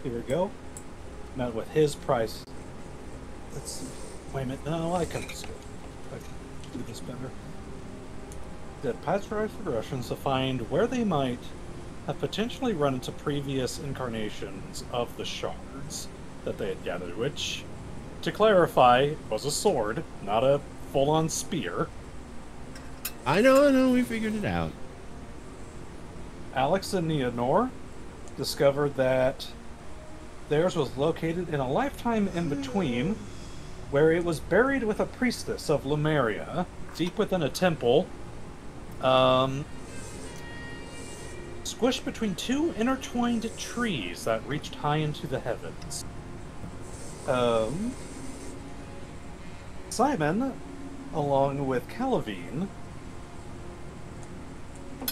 Here we go. Met with his price. Let's see. Wait a minute. No, I can do this better. Did pasteurize regressions to find where they might have potentially run into previous incarnations of the shards that they had gathered, which, to clarify, was a sword, not a full-on spear. I know, we figured it out. Alex and Neonor discovered that theirs was located in a lifetime in between, where it was buried with a priestess of Lemuria, deep within a temple, squished between two intertwined trees that reached high into the heavens. Simon, along with Calavine,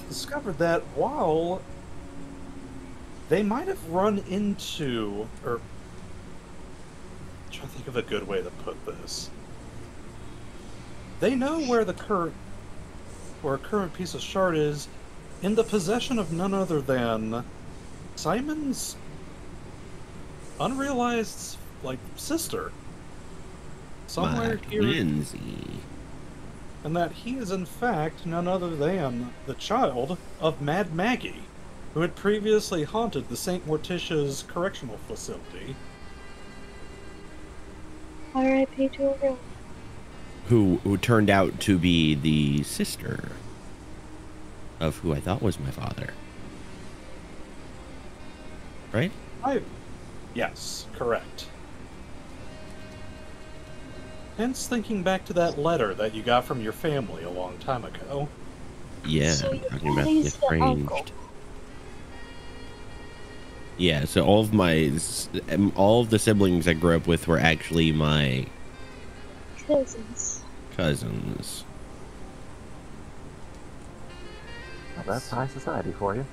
discovered that while they might have run into, or I'm trying to think of a good way to put this. They know where the current piece of shard is, in the possession of none other than Simon's unrealized, sister. Somewhere here. Lindsay. And that he is in fact none other than the child of Mad Maggie, who had previously haunted the St. Morticia's correctional facility. R.I.P. to a girl. Who turned out to be the sister of who I thought was my father. Right? Yes, correct. Hence thinking back to that letter that you got from your family a long time ago. Yeah, So I'm talking about the he's the uncle. estranged. Yeah, so all of the siblings I grew up with were actually my cousins. Well, that's high society for you.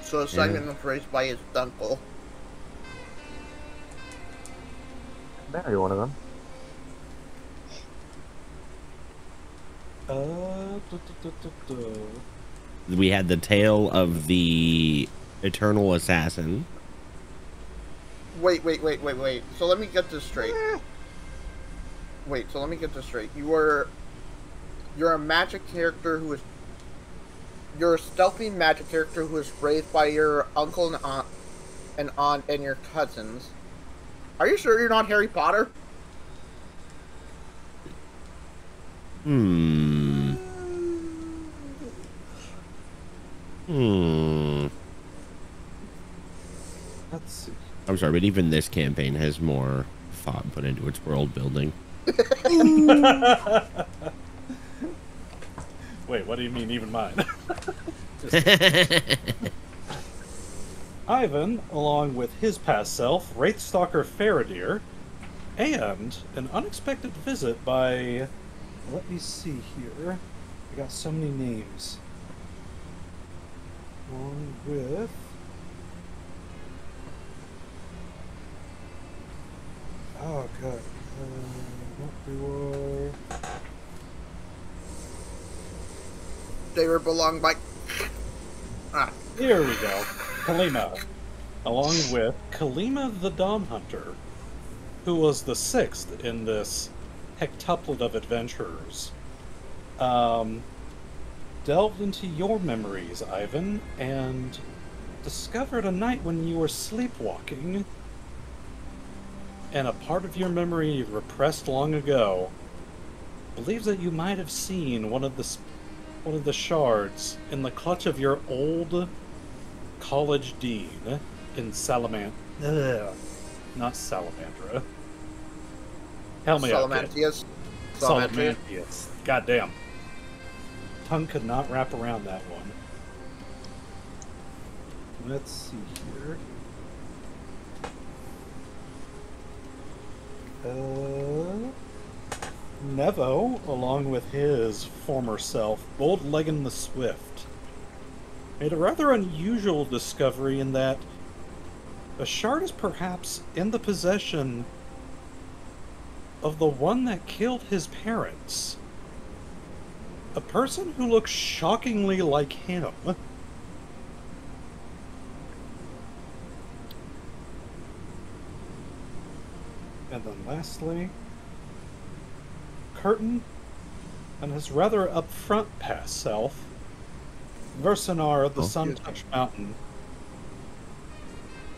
So Simon was raised by his uncle. Marry one of them. We had the tale of the eternal assassin. Wait. So let me get this straight. You're a magic character who is... You're a stealthy magic character who was raised by your uncle and aunt and your cousins. Are you sure you're not Harry Potter? Let's see. I'm sorry, but even this campaign has more thought put into its world building. Wait, what do you mean, even mine? Ivan, along with his past self, Wraithstalker Faradir, and an unexpected visit by... Let me see here. I got so many names. Along with... Oh, God. They were belonged by... Here we go. Kalima. Along with Kalima the Dom Hunter, who was the sixth in this hectuplet of adventurers. Delved into your memories, Ivan, and discovered a night when you were sleepwalking, and a part of your memory repressed long ago believes that you might have seen one of the shards in the clutch of your old college dean in not Salamandra. Help me out, kid. Salamantius. Goddamn. Tongue could not wrap around that one. Let's see here. Nevo, along with his former self, Bold-Leggin the Swift, made a rather unusual discovery in that a shard is perhaps in the possession of the one that killed his parents. A person who looks shockingly like him. And then lastly, Khurtin and his rather upfront past self, Versanar of the Sun-Touched Mountain,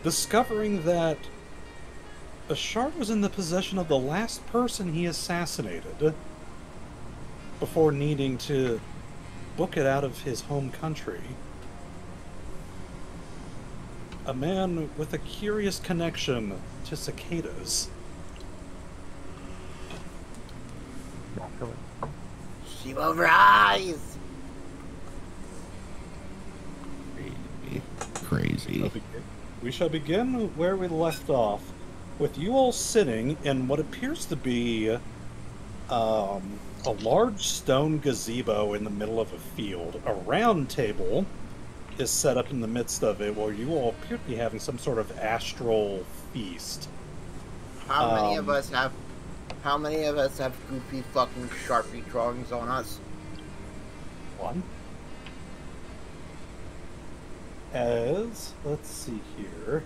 discovering that the shard was in the possession of the last person he assassinated before needing to book it out of his home country. A man with a curious connection to cicadas. Naturally. She will rise! Crazy. We shall begin where we left off, with you all sitting in what appears to be a large stone gazebo in the middle of a field. A round table is set up in the midst of it, where you all appear to be having some sort of astral feast. How many of us have goofy fucking Sharpie drawings on us? One. As, let's see here.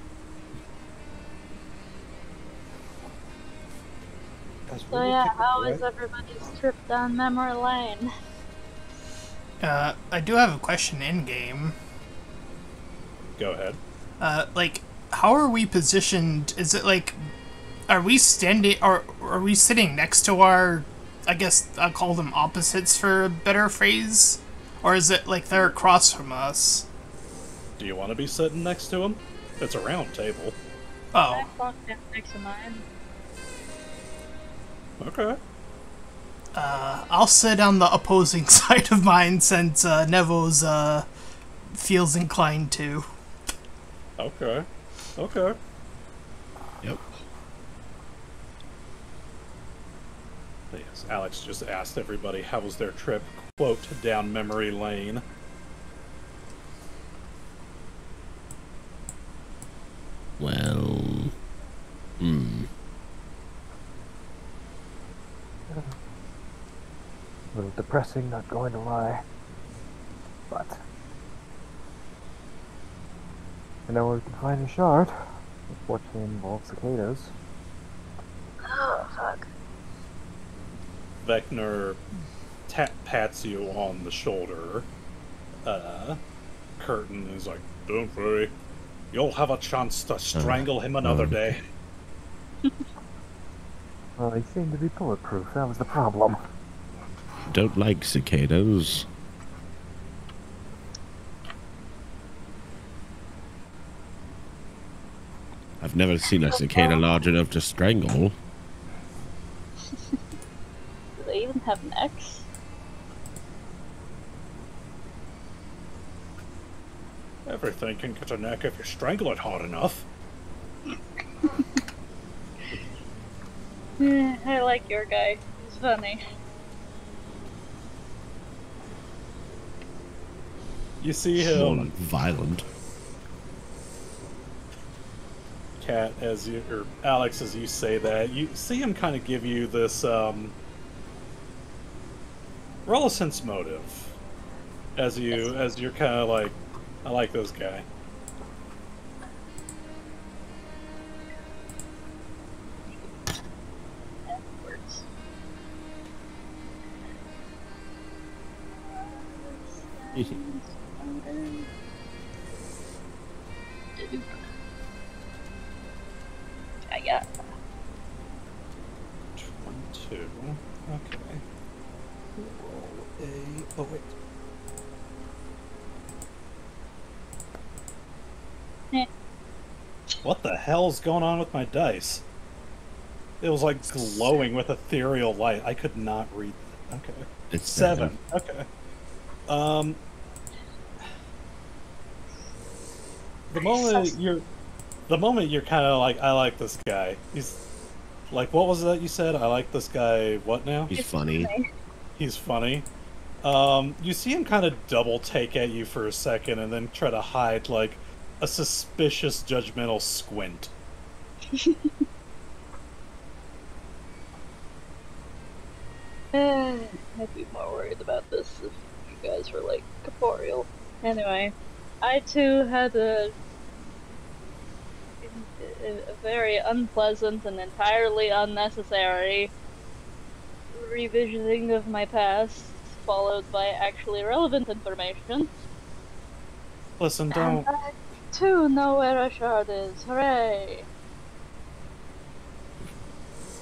So yeah, how is everybody's trip down memory lane? I do have a question in game. Go ahead. Like, how are we positioned? Is it like, are we standing, or are we sitting next to our, I guess I'll call them opposites for a better phrase? Or is it like they're across from us? Do you want to be sitting next to him? It's a round table. Oh. I walked down next to mine. Okay. I'll sit on the opposing side of mine since Nevo's feels inclined to. Okay. Okay. Yep. Yes, Alex just asked everybody how was their trip, quote, down memory lane. Well, A little depressing, not going to lie. But I know where we can find a shard. Unfortunately, it involves cicadas. Oh, fuck. Vecna pats you on the shoulder. Khurtin is like, don't worry. You'll have a chance to strangle him another day. Well, they seem to be bulletproof. That was the problem. don't like cicadas. I've never seen a cicada large enough to strangle. Do they even have necks? Everything can get a neck if you strangle it hard enough. I like your guy. He's funny. You see More him, like violent. Kat, as you, or Alex, as you say that, you see him kind of give you this, roll a sense motive. As you're kind of like, I like this guy. I got 22. Okay. Roll a. Oh wait. What the hell's going on with my dice? It was like glowing with ethereal light. I could not read that. Okay. It's 7. Okay. The moment you're kind of like, I like this guy. He's like, what was that you said? I like this guy. What now? He's funny. He's funny. You see him kind of double take at you for a second, and then try to hide like a suspicious, judgmental squint. I'd be more worried about this if you guys were like corporeal. Anyway, I too had a very unpleasant and entirely unnecessary revisiting of my past, followed by actually relevant information. Listen, don't... And I, too, know where a shard is. Hooray!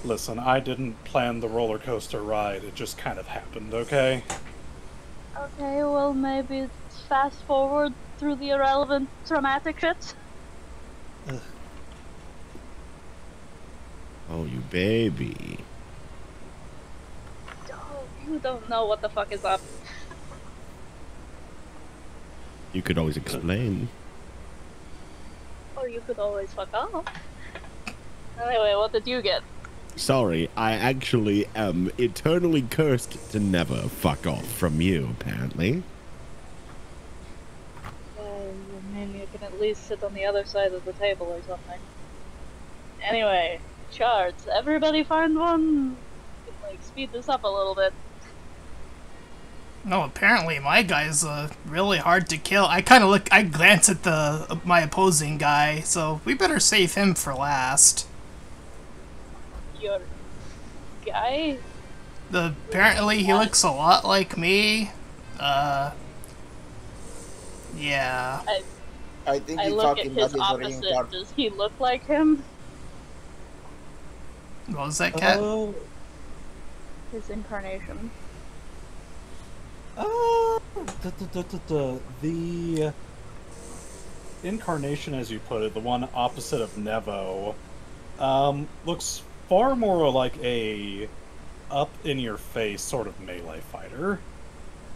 Listen, I didn't plan the roller coaster ride. It just kind of happened, okay? Okay, well, maybe it's fast forward through the irrelevant traumatic shit. Oh, you baby. Oh, you don't know what the fuck is up. You could always explain. Or you could always fuck off. Anyway, what did you get? Sorry, I actually am eternally cursed to never fuck off from you, apparently. I mean, you can at least sit on the other side of the table or something. Anyway, shards. Everybody find one? Like, speed this up a little bit. No, apparently my guy's really hard to kill. I glance at my opposing guy, so we better save him for last. Your guy? Apparently he looks a lot like me. Yeah. I think I you're look at talking his about opposite. Does he look like him? What was that, Cat? His incarnation. The incarnation, as you put it, the one opposite of Nevo, looks far more like a up-in-your-face sort of melee fighter.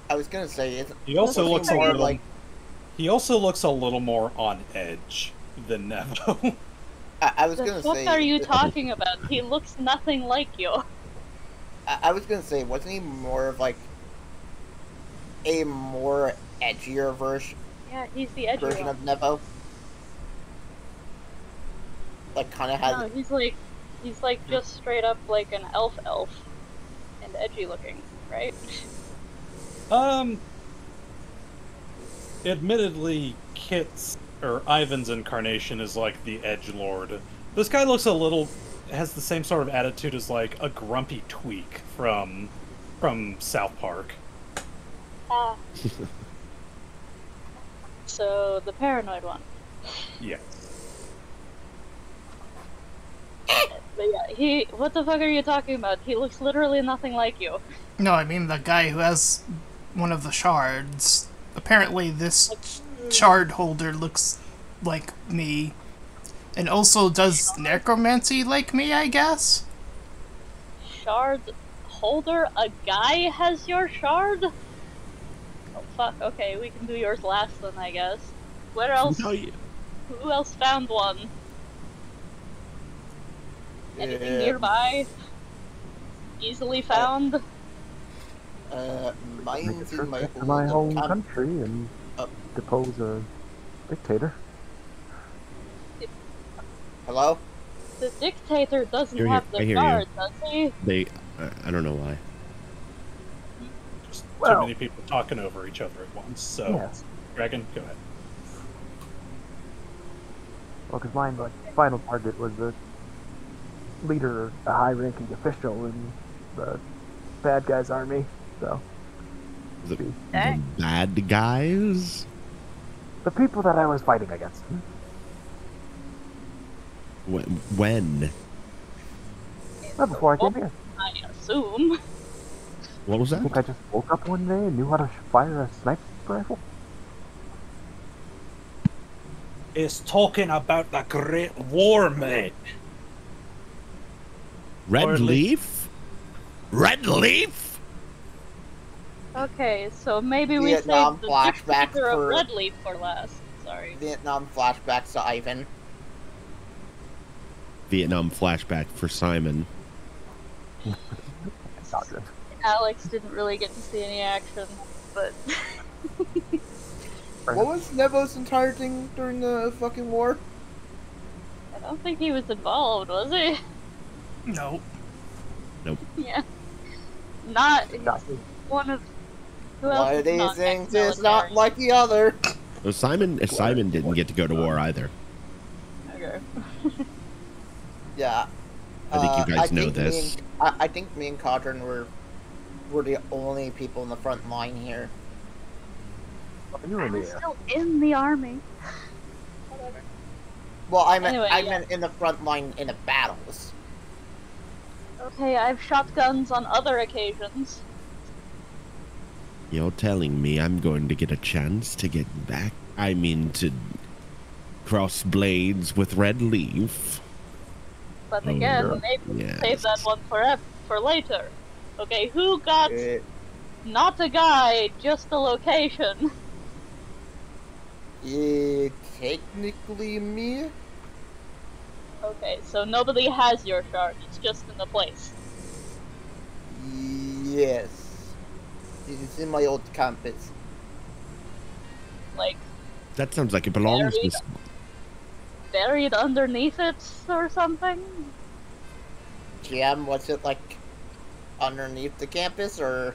I was gonna say, he also looks more like... He also looks a little more on edge than Nevo. I was gonna say... What are you talking about? He looks nothing like you. I was gonna say, wasn't he more of like a more edgier version? Yeah, he's the edgy version one. of Nevo. Like, kind of has. No, he's like just straight up like an elf, and edgy looking, right? Admittedly, Ivan's incarnation is like the edgelord. This guy looks has the same sort of attitude as like a grumpy tweak from South Park. So the paranoid one. Yeah. But yeah, what the fuck are you talking about? He looks literally nothing like you. No, I mean the guy who has one of the shards. Apparently this shard holder looks like me. And also does necromancy like me, I guess? Shard holder? A guy has your shard? Oh fuck, okay, we can do yours last then, I guess. Where else? Who else found one? Anything nearby? Easily found? Mine's in my home country and depose a dictator. Hello? The dictator doesn't You're have the here. shard, does he? I don't know why. Just too many people talking over each other at once, so... Yes. Dragon, go ahead. Well, because mine, like, final target was the leader, a high-ranking official in the bad guys' army, so... The bad guys? The people that I was fighting against. When? Not before I came here. I assume. What was I think that? I just woke up one day and knew how to fire a sniper rifle. It's talking about the Great War, mate. Red Leaf? Red Leaf? Okay, so maybe we Vietnam saved the flashback dictator of for- Red Leaf for last. Sorry. Vietnam flashbacks to Ivan. Vietnam flashback for Simon. Not good. Alex didn't really get to see any action, but... What was Nevo's entire thing during the fucking war? I don't think he was involved, was he? No. Nope. Yeah. Not Exactly. one of... Who else One is of these not things is ex-military? not like the other. Well, Simon didn't get to go to war either. Okay. whatever. Yeah. I think you guys know this. I think me and Kodhran were the only people in the front line here. I'm still in the army. Whatever. Well, I Anyway, meant in the front line in the battles. Okay, I've shot guns on other occasions. You're telling me I'm going to get a chance to get back? I mean, to cross blades with Red Leaf? But again, maybe yes. save that one for later. Okay, who got not a guy, just a location? Technically me. Okay, so nobody has your shard, it's just in the place. Yes. It is in my old campus. Like, that sounds like it belongs to... buried underneath it or something? GM, was it like underneath the campus or?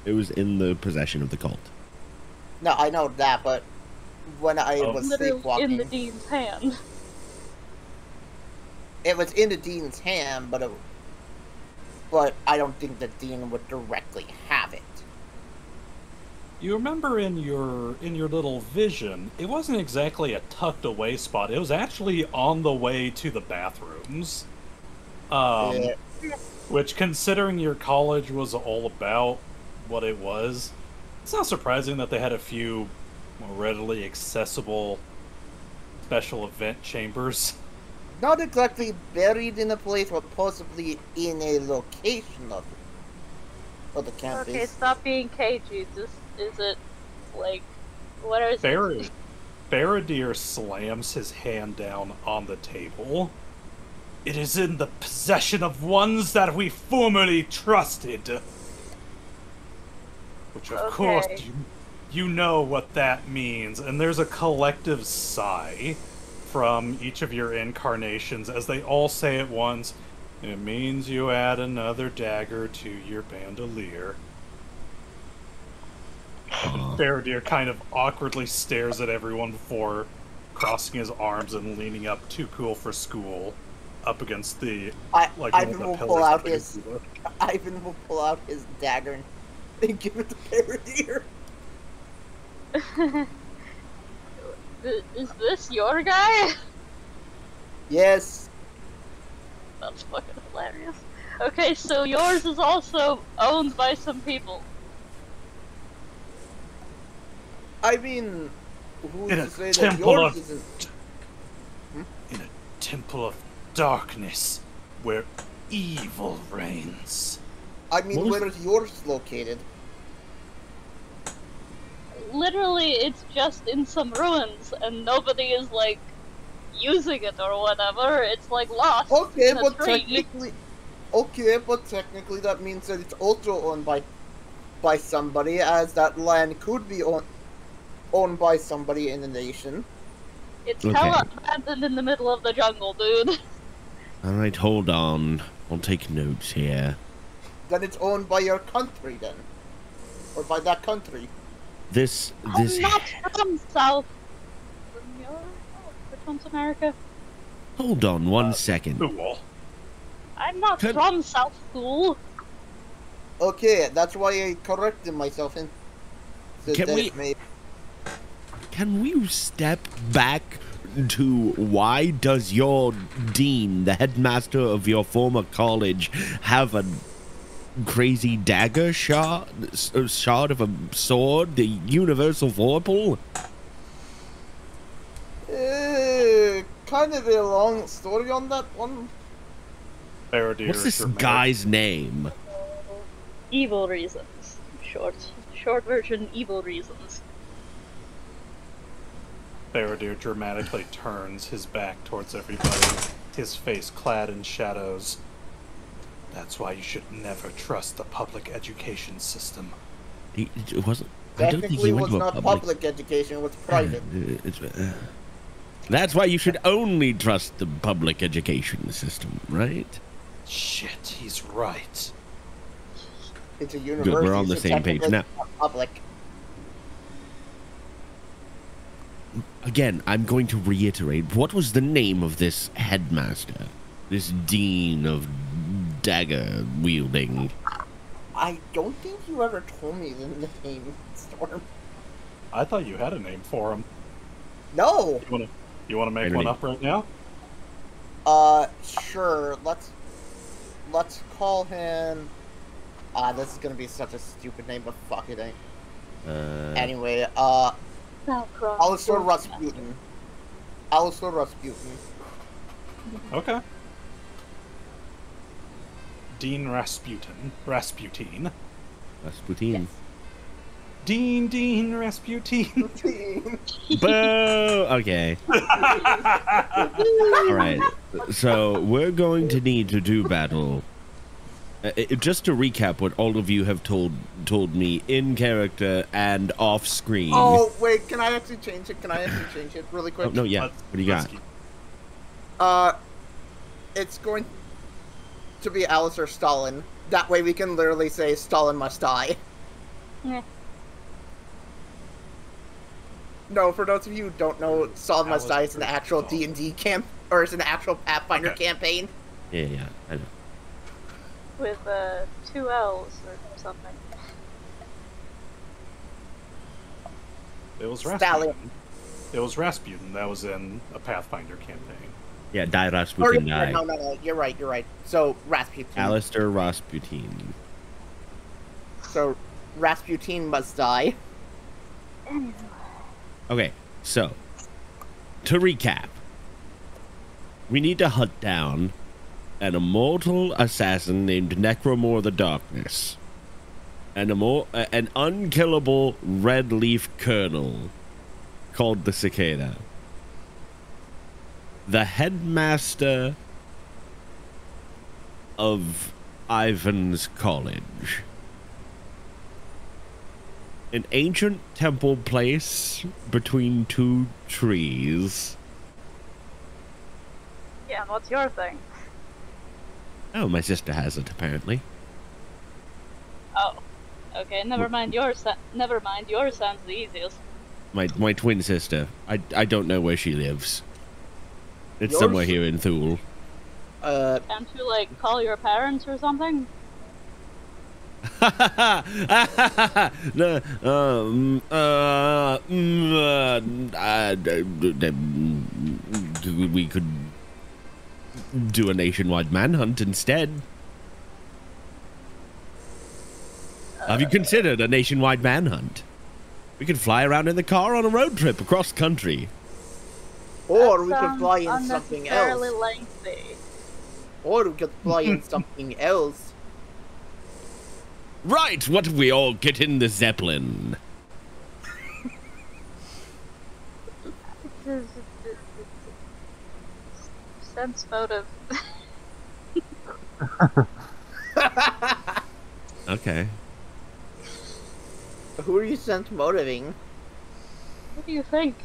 It was in the possession of the cult. No, I know that, but when I was sleepwalking, in the dean's hand. It was in the dean's hand, but I don't think the dean would directly have it. You remember in your little vision, it wasn't exactly a tucked away spot. It was actually on the way to the bathrooms. Yeah. Which, considering your college was all about what it was, it's not surprising that they had a few more readily accessible special event chambers. Not exactly buried in a place, but possibly in a location of the campus. Okay, stop being cagey. Is it, like, what is it? Faradir slams his hand down on the table. It is in the possession of ones that we formerly trusted. Which, of course, you know what that means. And there's a collective sigh from each of your incarnations as they all say at once, it means you add another dagger to your bandolier. And Faradir kind of awkwardly stares at everyone before crossing his arms and leaning up, too cool for school, up against the Ivan will pull out his dagger and give it to Faradir. Is this your guy? Yes. That's fucking hilarious. Okay, so yours is also owned by some people. I mean, who's In to a say that temple yours of... isn't? In a temple of darkness, where evil reigns. I mean, where is yours located? Literally, it's just in some ruins, and nobody is, like, using it or whatever. It's, like, lost in a tree. but technically that means that it's also owned by somebody, as that land could be owned by somebody in the nation. It's hella abandoned in the middle of the jungle, dude. Alright, hold on. I'll take notes here. Then it's owned by your country, then. Or by that country. I'm not from South. Which one's America? Hold on one second. Cool. I'm not from South School. Okay, that's why I corrected myself and said Can we step back to why does your dean, the headmaster of your former college, have a crazy dagger shard of a sword, the universal vorpal? Kind of a long story on that one. What's this guy's name? Evil reasons. Short version, evil reasons. Faradir dramatically turns his back towards everybody, his face clad in shadows. That's why you should never trust the public education system. It wasn't. Technically, it was not public education; it was private. That's why you should only trust the public education system, right? Shit, he's right. It's a university. Good, we're on the same page now. Public. Again, I'm going to reiterate. What was the name of this headmaster? This dean of dagger wielding? I don't think you ever told me the name, Storm. I thought you had a name for him. No! You wanna make one up right now? Sure. Let's call him... this is gonna be such a stupid name, but fuck it ain't. Anyway, Alistair Rasputin. Alistair Rasputin. Okay. Dean Rasputin. Rasputin. Rasputin. Dean Rasputin. Boo! Okay. Alright. So, we're going to need to do battle. Just to recap what all of you have told me in character and off screen. Oh, wait, can I actually change it? Really quick? Oh, no, yeah. What do you got? It's going to be Alistair Stalin. That way we can literally say Stalin must die. Yeah. No, for those of you who don't know, Stalin must die is an actual D&D camp, or it's an actual Pathfinder campaign. Yeah, I know. With 2 L's or something. It was Rasputin. It was Rasputin that was in a Pathfinder campaign. Yeah, die Rasputin, die. No, you're right. So, Rasputin. Alistair Rasputin. So, Rasputin must die. Okay, so, to recap. We need to hunt down an immortal assassin named Necromore the Darkness. An unkillable red leaf colonel called the Cicada. The headmaster of Ivan's College. An ancient temple place between 2 trees. Yeah, and what's your thing? Oh, my sister has it, apparently. Oh. Okay, never mind. Yours sounds the easiest. My twin sister. I don't know where she lives. It's Yours? somewhere here in Thule. Can't you, like, call your parents or something? We could do a nationwide manhunt instead. Have you considered a nationwide manhunt? We could fly around in the car on a road trip across country. Or we could fly in something else. Lengthy. Or we could fly in something else. Right, what if we all get in the Zeppelin? Sense motive. Okay. Who are you sense motivating? What do you think?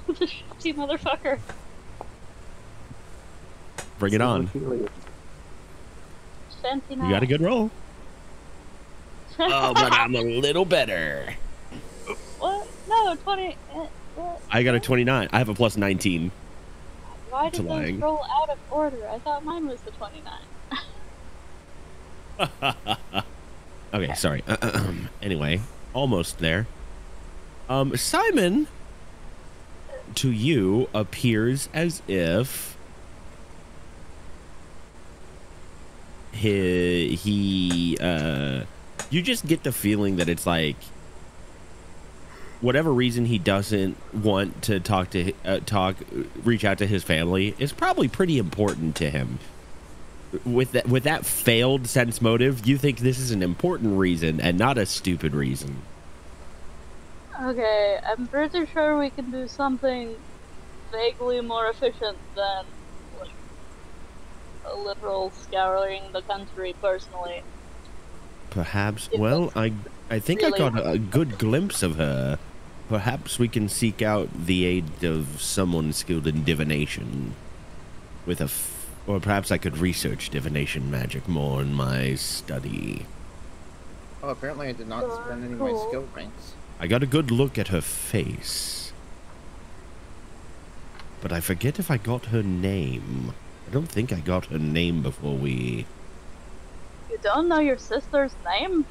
The shifty motherfucker. Bring it on. You got a good roll. Oh, but I'm a little better. What? No, 20. What? I got a 29. I have a plus 19. Why did those roll out of order? I thought mine was the 29. Okay, sorry. Anyway, almost there. Simon, to you, appears as if you just get the feeling that it's like, whatever reason he doesn't want to reach out to his family is probably pretty important to him. With that failed sense motive, you think this is an important reason and not a stupid reason. Okay, I'm pretty sure we can do something vaguely more efficient than, like, a literal scouring the country personally. Perhaps, well, I think really I got a good glimpse of her. Perhaps we can seek out the aid of someone skilled in divination. Or perhaps I could research divination magic more in my study. Oh, apparently I did not spend any of my skill ranks. I got a good look at her face. but I forget if I got her name. I don't think I got her name before we... You don't know your sister's name?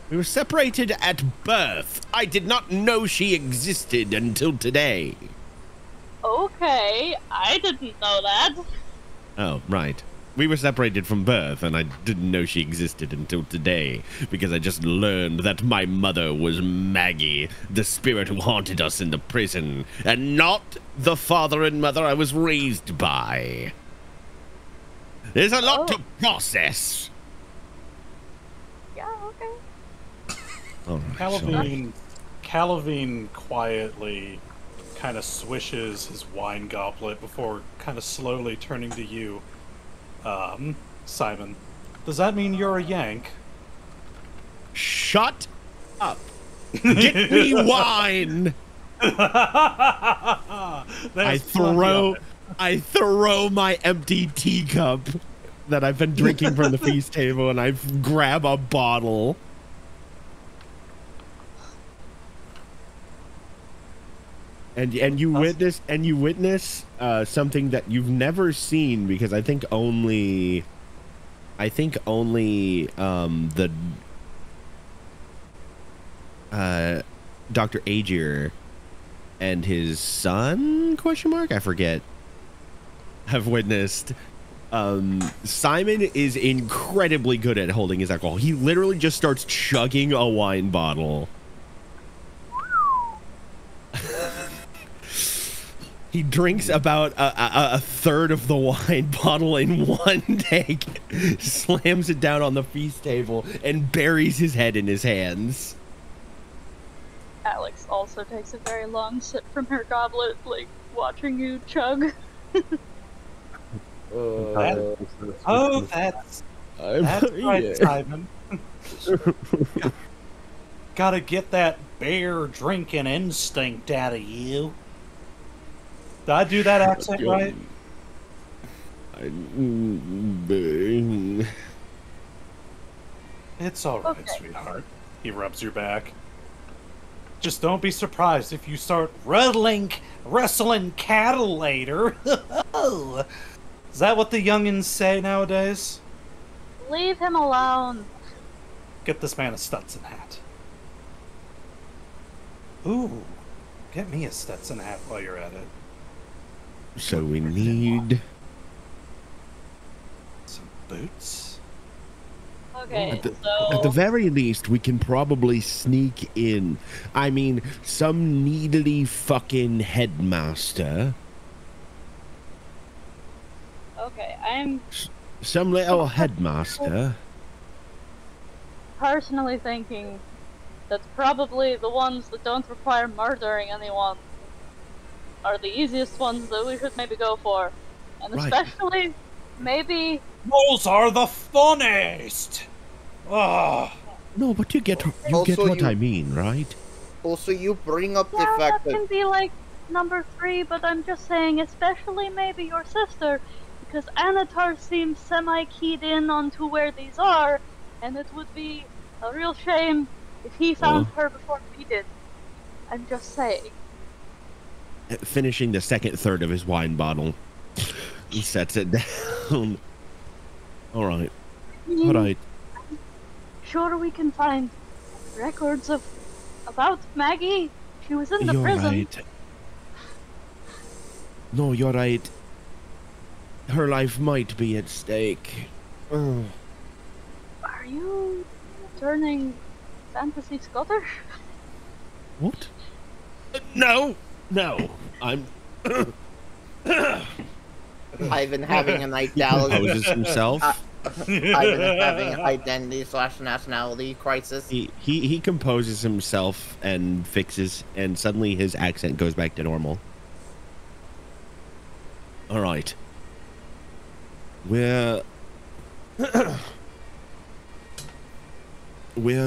We were separated at birth. I did not know she existed until today. Okay, I didn't know that. Oh, right. We were separated from birth, and I didn't know she existed until today, because I just learned that my mother was Maggie, the spirit who haunted us in the prison, and not the father and mother I was raised by. There's a lot to process. Yeah, okay. All right, Calavine quietly kind of swishes his wine goblet before kind of slowly turning to you. Simon, does that mean you're a Yank? Shut up. Get me wine. I throw my empty teacup that I've been drinking from the feast table, and I grab a bottle. And you witness something that you've never seen, because I think only the Dr. Aegir and his son ? I forget. Have witnessed. Simon is incredibly good at holding his alcohol. He literally just starts chugging a wine bottle. He drinks about a third of the wine bottle in one take, slams it down on the feast table, and buries his head in his hands. Alex also takes a very long sip from her goblet, like, watching you chug. That's right, Simon. Gotta get that beer drinking instinct out of you. Did I do that accent right? It's alright, sweetheart. He rubs your back. Just don't be surprised if you start wrestling cattle later. Is that what the youngins say nowadays? Leave him alone. Get this man a Stetson hat. Ooh, get me a Stetson hat while you're at it. So we need some boots. Okay, at the very least, we can probably sneak in. I mean, some needly fucking headmaster. Okay, I'm Some little headmaster. personally thinking that probably the ones that don't require murdering anyone are the easiest ones that we should maybe go for. And especially, maybe... Those are the funniest! Oh. No, but you get what I mean, right? Also, you bring up the Yeah, fact that that... can be like number 3, but I'm just saying, especially maybe your sister, because Anatar seems semi-keyed in onto where these are, and it would be a real shame if he found her before we did. I'm just saying. Finishing the second third of his wine bottle, he sets it down. All right. All right. Sure, we can find records about Maggie. She was in the prison. Right. No, you're right. Her life might be at stake. Oh. Are you turning fantasy Scottish? What? No. I'm. Ivan having an identity. Composes himself. Ivan having an identity/nationality crisis. He composes himself and fixes, and suddenly his accent goes back to normal. All right. We're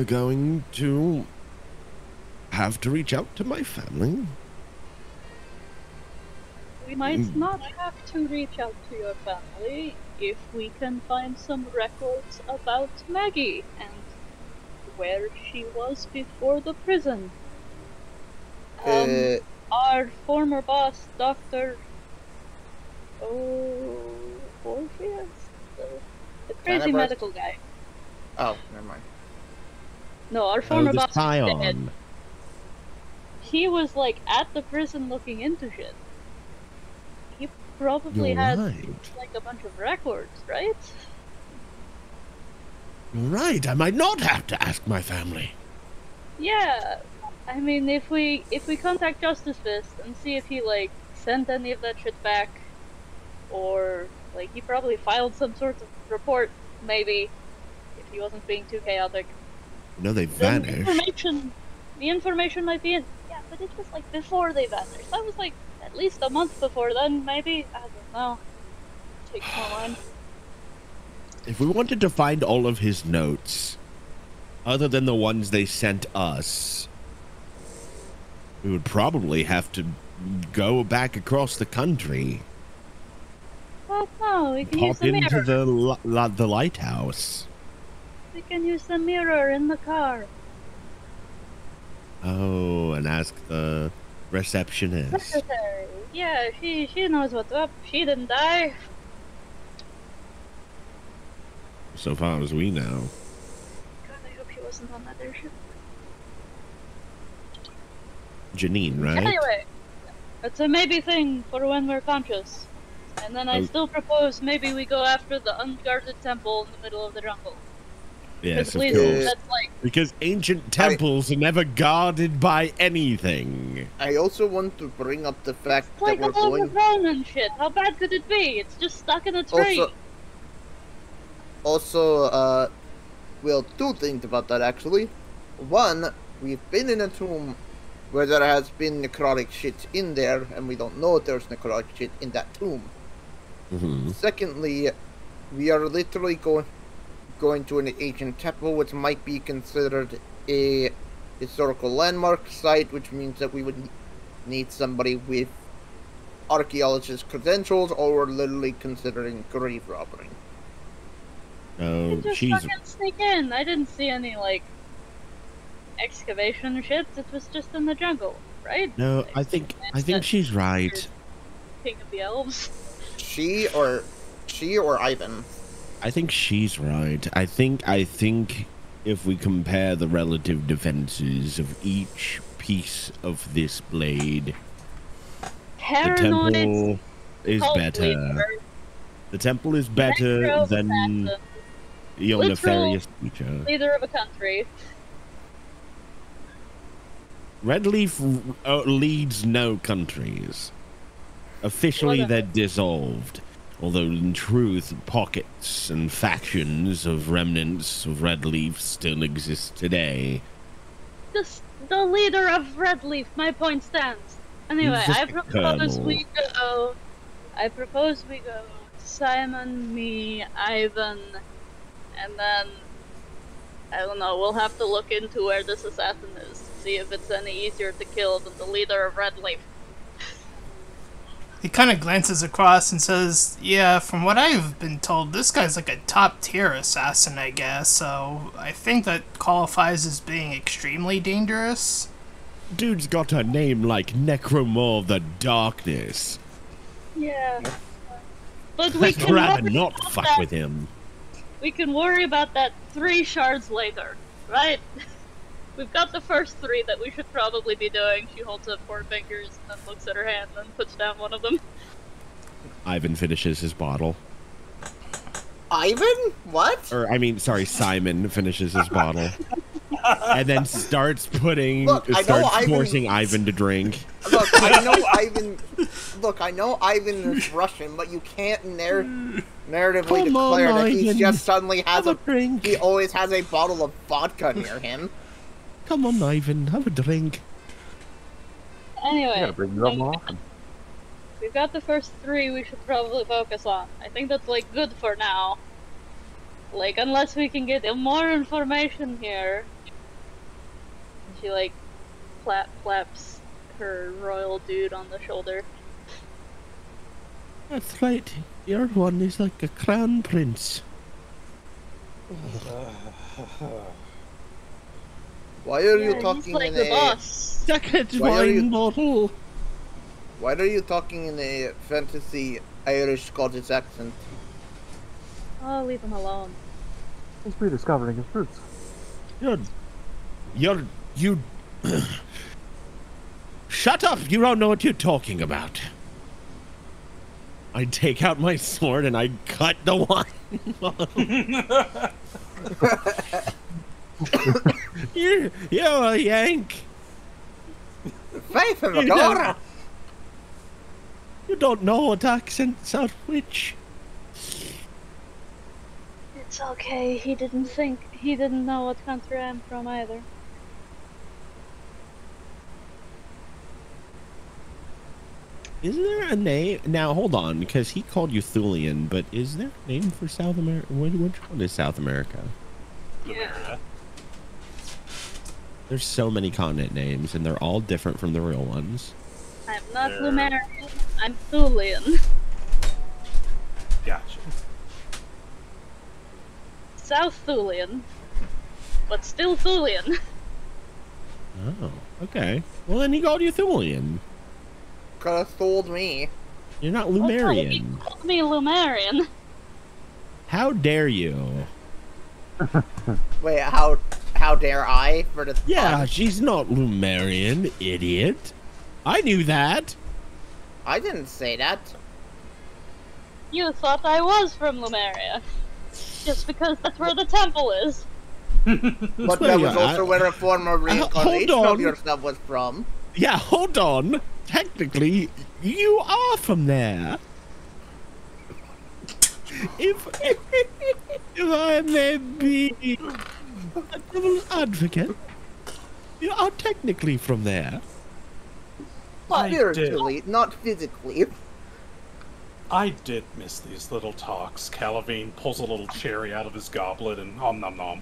going to have to reach out to my family. We might not have to reach out to your family if we can find some records about Maggie and where she was before the prison. our former boss, Dr. Orpheus? The crazy medical guy. Oh, never mind. No, our former boss is dead. Scion. He was like at the prison looking into shit. He probably You're had right. like a bunch of records, right? You're right. I might not have to ask my family. Yeah. I mean, if we contact Justice Fist and see if he like sent any of that shit back, or like he probably filed some sort of report, maybe, if he wasn't being too chaotic. No, they vanished. The information might be in. Yeah, but it was like before they vanished. That was like at least a month before then, maybe. I don't know. Takes more mind. If we wanted to find all of his notes, other than the ones they sent us, we would probably have to go back across the country. Well, no, we can use Pop the into mirror. the lighthouse. We can use the mirror in the car. Oh, and ask the receptionist. Secretary. Yeah, she knows what's up. She didn't die. So far as we know. God, I hope she wasn't on that airship. Janine, right? Anyway, it's a maybe thing for when we're conscious. And then I still propose maybe we go after the unguarded temple in the middle of the jungle. Yes, of Please, course. that's like, Because ancient temples are never guarded by anything. I also want to bring up the fact it's like that we're going. overgrown and shit. How bad could it be? It's just stuck in a tree. Also, well, two things about that actually. One, we've been in a tomb where there has been necrotic shit in there, and we don't know if there's necrotic shit in that tomb. Mm-hmm. Secondly, we are literally going to an ancient temple, which might be considered a historical landmark site, which means that we would need somebody with archaeologist credentials, or we're literally considering grave robbery. Oh, Just she's fucking sneak in. I didn't see any, like, excavation shit. It was just in the jungle, right? no. Like, I think she's right. King of the Elves. She or Ivan. I think she's right. I think if we compare the relative defenses of each piece of this blade, the Paranoid temple is cult better. leader, The temple is better necro than assassin, your literal nefarious creature. leader of a country. Redleaf leads no countries. Officially, they're dissolved. Although, in truth, pockets and factions of remnants of Redleaf still exist today. Just the leader of Redleaf, my point stands. Anyway, He's just I a propose colonel. we go Simon, me, Ivan, and then I don't know, we'll have to look into where this assassin is, see if it's any easier to kill than the leader of Redleaf. He kind of glances across and says, yeah, from what I've been told, this guy's like a top-tier assassin, I guess, so I think that qualifies as being extremely dangerous. Dude's got a name like Necromore the Darkness. Yeah. But we I'd can rather worry not about fuck that. with him. We can worry about that 3 shards later, right? We've got the first 3 that we should probably be doing. She holds up 4 fingers and then looks at her hand and puts down one of them. Ivan finishes his bottle. Ivan? What? Or, I mean, sorry, Simon finishes his bottle. And then starts forcing Ivan to drink. Look, I know Ivan is Russian, but you can't narratively declare that he just suddenly has a drink. He always has a bottle of vodka near him. Come on, Ivan, have a drink. Anyway, bring them off. we've got the first 3 we should probably focus on. I think that's, like, good for now. Like, unless we can get more information here. She, like, claps her royal dude on the shoulder. That's right. Your one is like a crown prince. Why are you Yeah, talking he's like in the a... boss. Second Why are you- wine bottle. Why are you talking in a fantasy Irish Scottish accent? Oh, leave him alone. He's rediscovering his roots. You shut up! You don't know what you're talking about. I take out my sword and I cut the wine bottle. You're a Yank. Faith in the door! You don't know what accents are which. It's okay. He didn't know what country I'm from either. Is there a name? Now, hold on, because he called you Thulian, but is there a name for South America? Which one is South America? Yeah. There's so many continent names, and they're all different from the real ones. I'm not Lumerian. I'm Thulian. Gotcha. South Thulian. But still Thulian. Oh, okay. Well, then he called you Thulian. Could have fooled me. You're not Oh, he Lumerian. called me Lumerian. How dare you? Wait, how dare I for the Yeah, she's not Lumerian, idiot. I knew that. I didn't say that. You thought I was from Lumeria. Just because that's where the temple is. But that was also where a former reincarnation hold of on. yourself was from. Yeah, hold on. Technically, you are from there. If I may be a devil's advocate, you are technically from there. Spiritually, not physically. I did miss these little talks. Calavine pulls a little cherry out of his goblet and nom nom nom.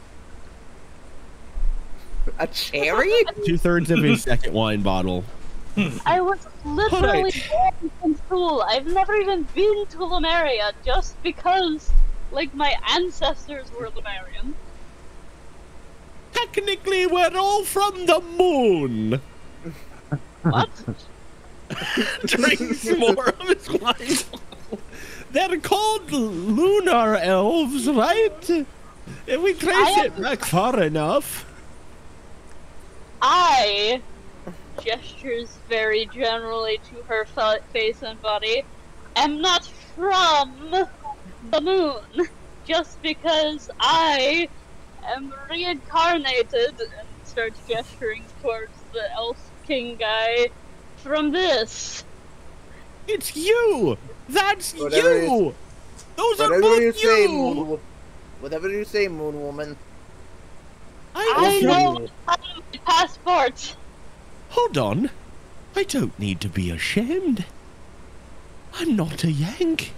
A cherry? 2/3 of his second wine bottle. I was literally born from school. I've never even been to Lumeria just because, like, my ancestors were Lumerian. Technically, we're all from the moon. What? Drinks more of his wine bottle. They're called lunar elves, right? If we trace it back far enough. I gestures very generally to her face and body. Am not from the moon, just because I am reincarnated, and starts gesturing towards the elf king guy from this. It's you. That's Whatever you. Those are Whatever both you say, you. whatever you say, Moon Woman. I know my passport. Hold on. I don't need to be ashamed. I'm not a Yank.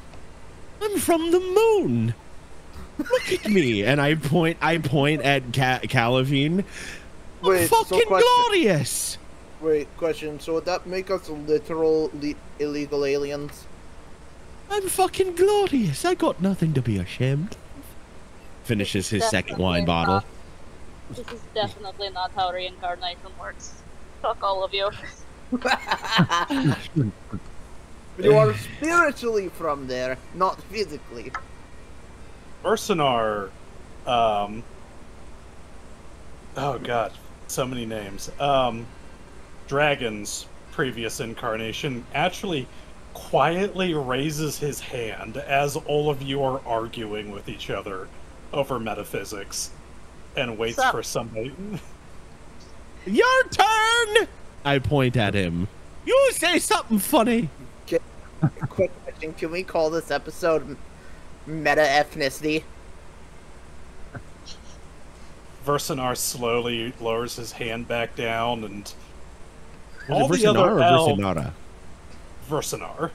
I'm from the moon. Look at me. And I point at Calavine. I'm Wait, so fucking question. glorious. Wait, question. So would that make us literal illegal aliens? I'm fucking glorious. I got nothing to be ashamed of. Finishes his second wine bottle. This is definitely not how reincarnation works. Fuck all of you. You are spiritually from there, not physically. Ursanar, oh god, so many names. Dragon's previous incarnation actually quietly raises his hand as all of you are arguing with each other over metaphysics and waits for somebody. Your turn! I point at him. You say something funny. Quick question, can we call this episode meta-ethnicity? Versanar slowly lowers his hand back down, and Was all it the other Versanar or elves... Versanara? Versanar.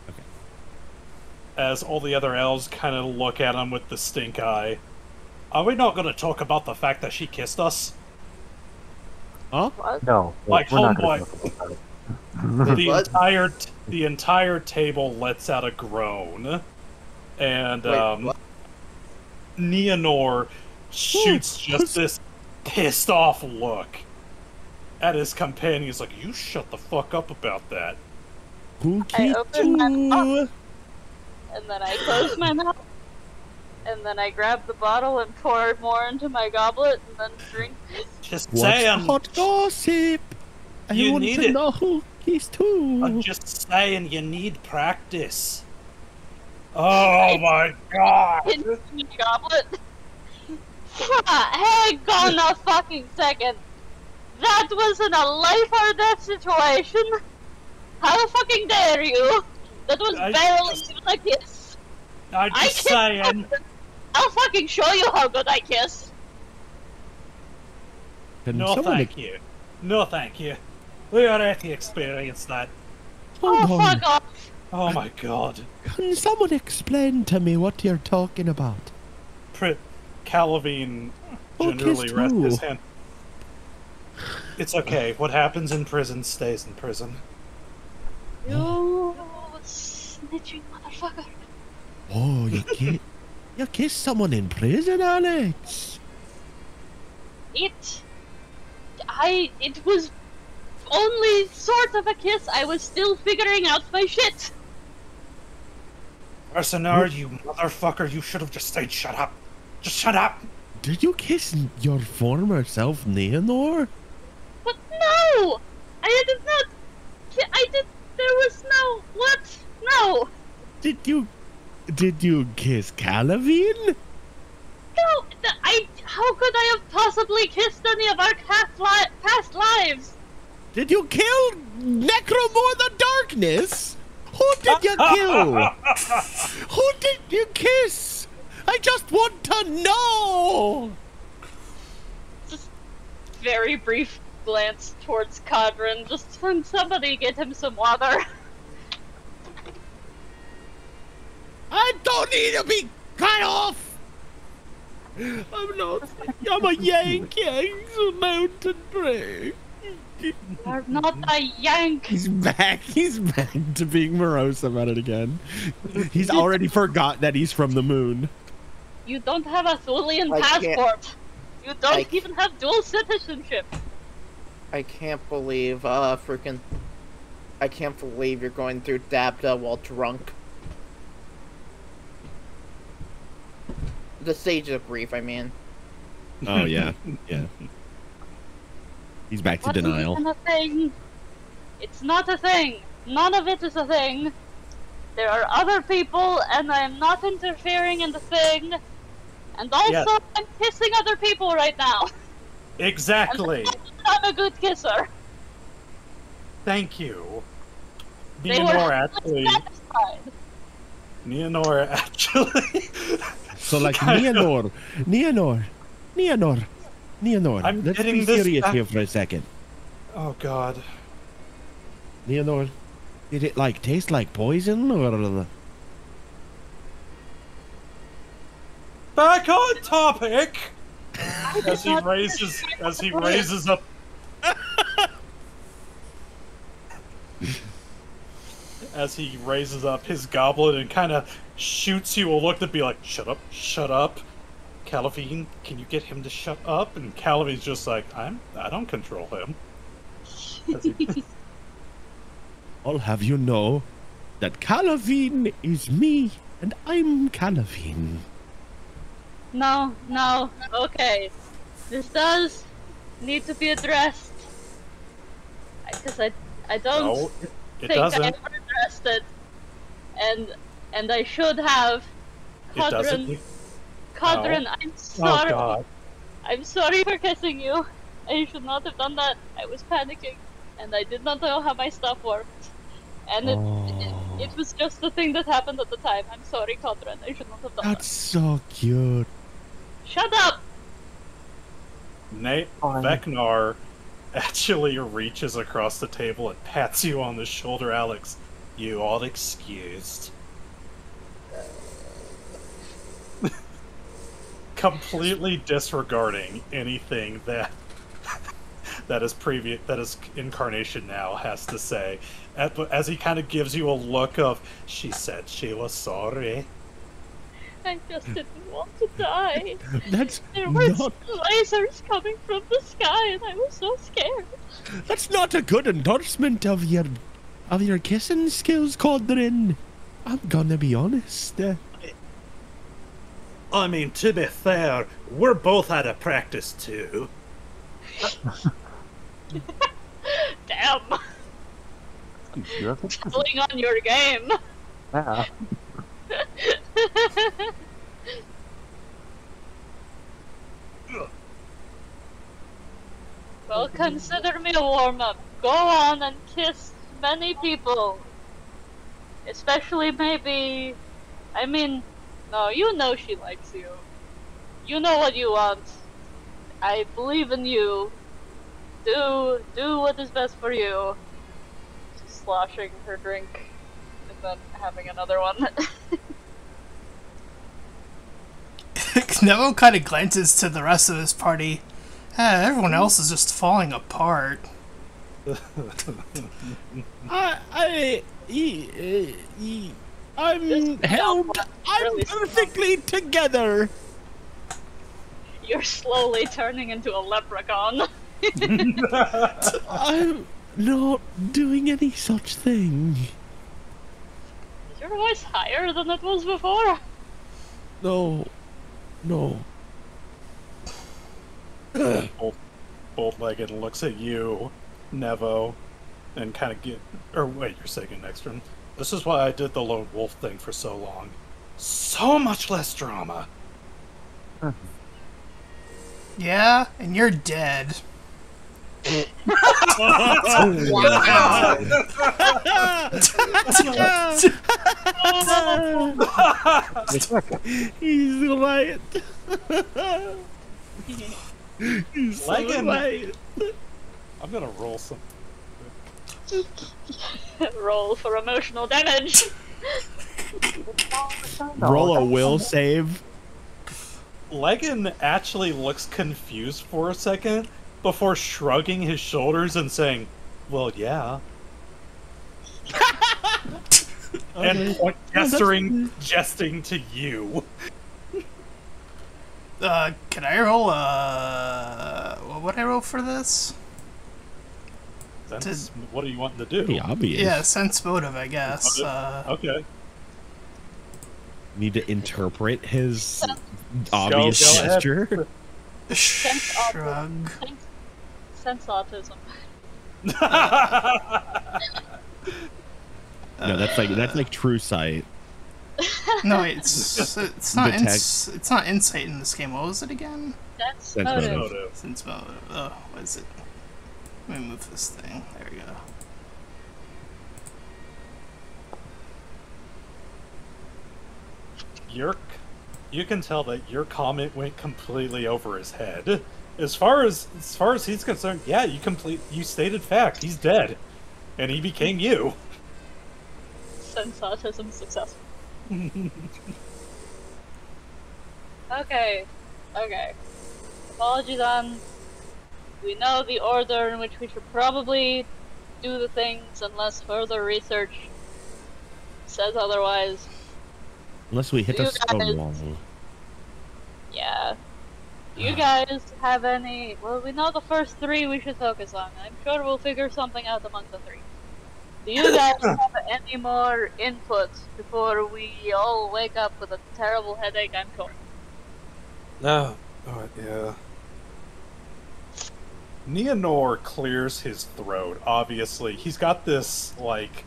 Okay. As all the other elves kind of look at him with the stink eye. Are we not going to talk about the fact that she kissed us? Huh? No. Like, we're not gonna homeboy. talk about it. The entire table lets out a groan, and Wait, Neonor shoots just this pissed off look at his companion. He's like, "You shut the fuck up about that." I open my mouth, and then I close my mouth, and then I grab the bottle and pour more into my goblet, and then drink. Just What's saying. the hot gossip? You I want need to it. know. He's too. I'm just saying, you need practice. Oh my god! Into my goblet. Hang on a fucking second. That wasn't a life or death situation. How fucking dare you? That was barely even a kiss. I'm just saying. I'll fucking show you how good I kiss. Can No, someone thank you. No, thank you. We already experienced that. Hold Oh, on. fuck off. Oh my god. Can someone explain to me what you're talking about? Calavine Oh, generally kiss rests too. his hand. It's okay. What happens in prison stays in prison. You snitching motherfucker. Oh, you kissed someone in prison, Alex. It was only sort of a kiss. I was still figuring out my shit. Arsenar, you motherfucker, you should have just stayed shut up. Just shut up! Did you kiss your former self, Neonor? But no! I did not. There was no. What? No! Did you kiss Calavine? No! How could I have possibly kissed any of our past lives? Did you kill Necromore the Darkness? Who did you kill? Who did you kiss? I just want to know! Just very brief glance towards Kodhran. Just can somebody get him some water? I don't need to be cut off! I'm a Yankees mountain drink. You're not a Yank. He's back to being morose about it again. He's already forgot that he's from the moon. You don't have a Thulian I can't- passport. You don't even have dual citizenship. I can't believe, I can't believe you're going through Dabda while drunk. The Sage of Grief, I mean. Oh yeah, yeah. He's back to What denial. isn't a thing? It's not a thing. None of it is a thing. There are other people, and I'm not interfering in the thing. And also, Yes. I'm kissing other people right now. Exactly. I'm a good kisser. Thank you. They were satisfied. Neonor actually. So like kind of- Neonor. I'm Let's getting be this serious back- here for a second. Oh god. Neonor, did it like taste like poison or? Back on topic. As he raises up. As he raises up his goblet and kind of shoots you a look to be like, shut up. Calavine, can you get him to shut up? And Calavine's just like, I don't control him. As he- I'll have you know that Calavine is me and I'm Calavine. No, okay. This does need to be addressed. Because I don't No, it think doesn't. I ever addressed it. And I should have. It doesn't. Kodhran, I'm Oh sorry. god. I'm sorry for kissing you. I should not have done that. I was panicking, and I did not know how my stuff worked. And it was just the thing that happened at the time. I'm sorry, Kodhran. I should not have done That's so cute. that. Shut up! Vecnar actually reaches across the table and pats you on the shoulder. Alex, you all excused. Completely disregarding anything that is incarnation now has to say, as he kind of gives you a look of, she said she was sorry. I just didn't want to die. That's There were not lasers coming from the sky, and I was so scared. that's not a good endorsement of your of your kissing skills, Kodhran. I'm gonna be honest. I mean, to be fair, we're both out of practice too. Damn. Pulling on your game. Yeah. Well, consider me a warm-up. Go on and kiss many people. Especially maybe... I mean, no, you know she likes you. You know what you want. I believe in you. Do what is best for you. She's sloshing her drink and then having another one. Nevo kind of glances to the rest of his party. Everyone else is just falling apart. I'm held. I'm perfectly together. You're slowly turning into a leprechaun. I'm not doing any such thing. Is your voice higher than it was before? No. Bolt-legged looks at you, Nevo, and kind of wait, you're saying next turn. This is why I did the lone wolf thing for so long. So much less drama. Yeah, and you're dead. Wow! He's lying. He's so lying. I'm gonna roll some. Roll for emotional damage. Roll a will save. Legan actually looks confused for a second before shrugging his shoulders and saying, "Well, yeah." And gesturing to you. Can I roll what would I roll for this? What do you want to do? Pretty obvious. Yeah, sense motive, I guess. Okay. Need to interpret his obvious Go ahead. gesture. Shrug. Sense autism. No, that's like true sight. No, it's not Detect. it's not insight in this game. What was it again? Sense motive. motive. Sense motive. Oh, what is it? Let me move this thing. There we go. You can tell that your comment went completely over his head. As far as he's concerned, yeah, you stated fact. He's dead, and he became you. Sense autism successful. Okay. Apologies on. We know the order in which we should probably do the things unless further research says otherwise. Unless we hit You a stone guys- wall. Yeah. Do you guys have any... Well, we know the first three we should focus on. I'm sure we'll figure something out among the three. Do you guys have any more input before we all wake up with a terrible headache? I'm sure. No. Oh, yeah. Neonor clears his throat, obviously. He's got this, like,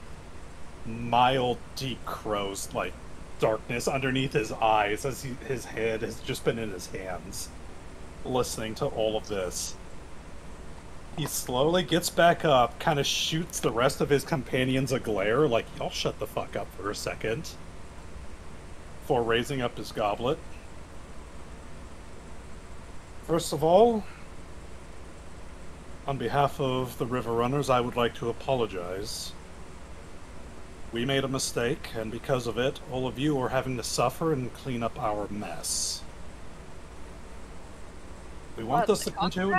mild, deep crow's, like, darkness underneath his eyes as his head has just been in his hands, listening to all of this. He slowly gets back up, kind of shoots the rest of his companions a glare, like, y'all shut the fuck up for a second, before raising up his goblet. First of all, on behalf of the River Runners, I would like to apologize. We made a mistake, and because of it, all of you are having to suffer and clean up our mess. We want this to continue.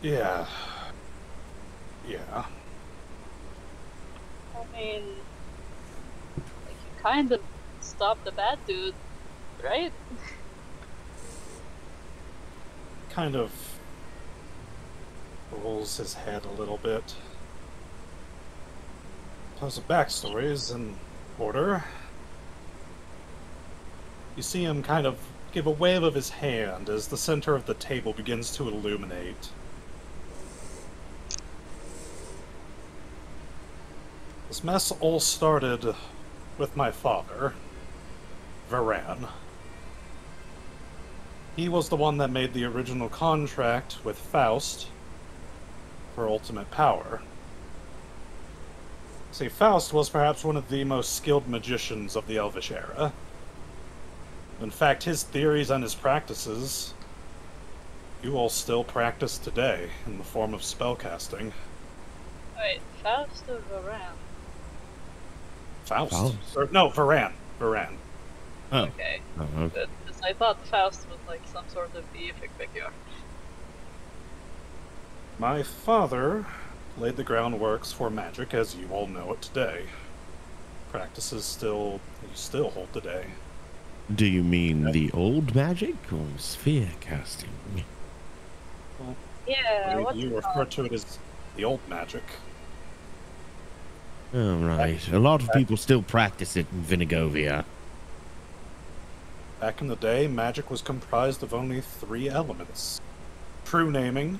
Yeah. I mean, like, you kind of stopped the bad dude, right? Kind of rolls his head a little bit. Plus the backstory is in order. You see him kind of give a wave of his hand as the center of the table begins to illuminate. This mess all started with my father, Varan. He was the one that made the original contract with Faust for ultimate power. See, Faust was perhaps one of the most skilled magicians of the Elvish era. In fact, his theories and his practices, you all still practice today in the form of spellcasting. Wait, Faust or Varan? Faust? No, Varan. Varan. Oh. Okay. Oh, okay. Because I thought Faust was like some sort of deific figure. My father laid the groundworks for magic as you all know it today. Practices you still hold today. Do you mean the old magic or sphere casting? Well, Yeah, what you refer to it as the old magic. Oh, right. A lot of people still practice it in Vinigovia. Back in the day, magic was comprised of only 3 elements. True naming,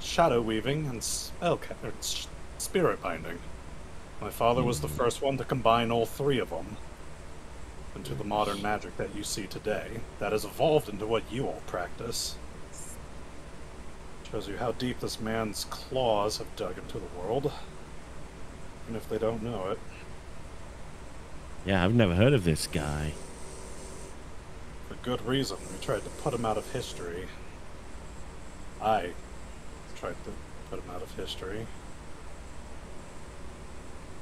shadow weaving, and spirit binding. My father was the first one to combine all 3 of them into the modern magic that you see today, that has evolved into what you all practice. Shows you how deep this man's claws have dug into the world, even if they don't know it. Yeah, I've never heard of this guy. For good reason. We tried to put him out of history. I tried to put him out of history.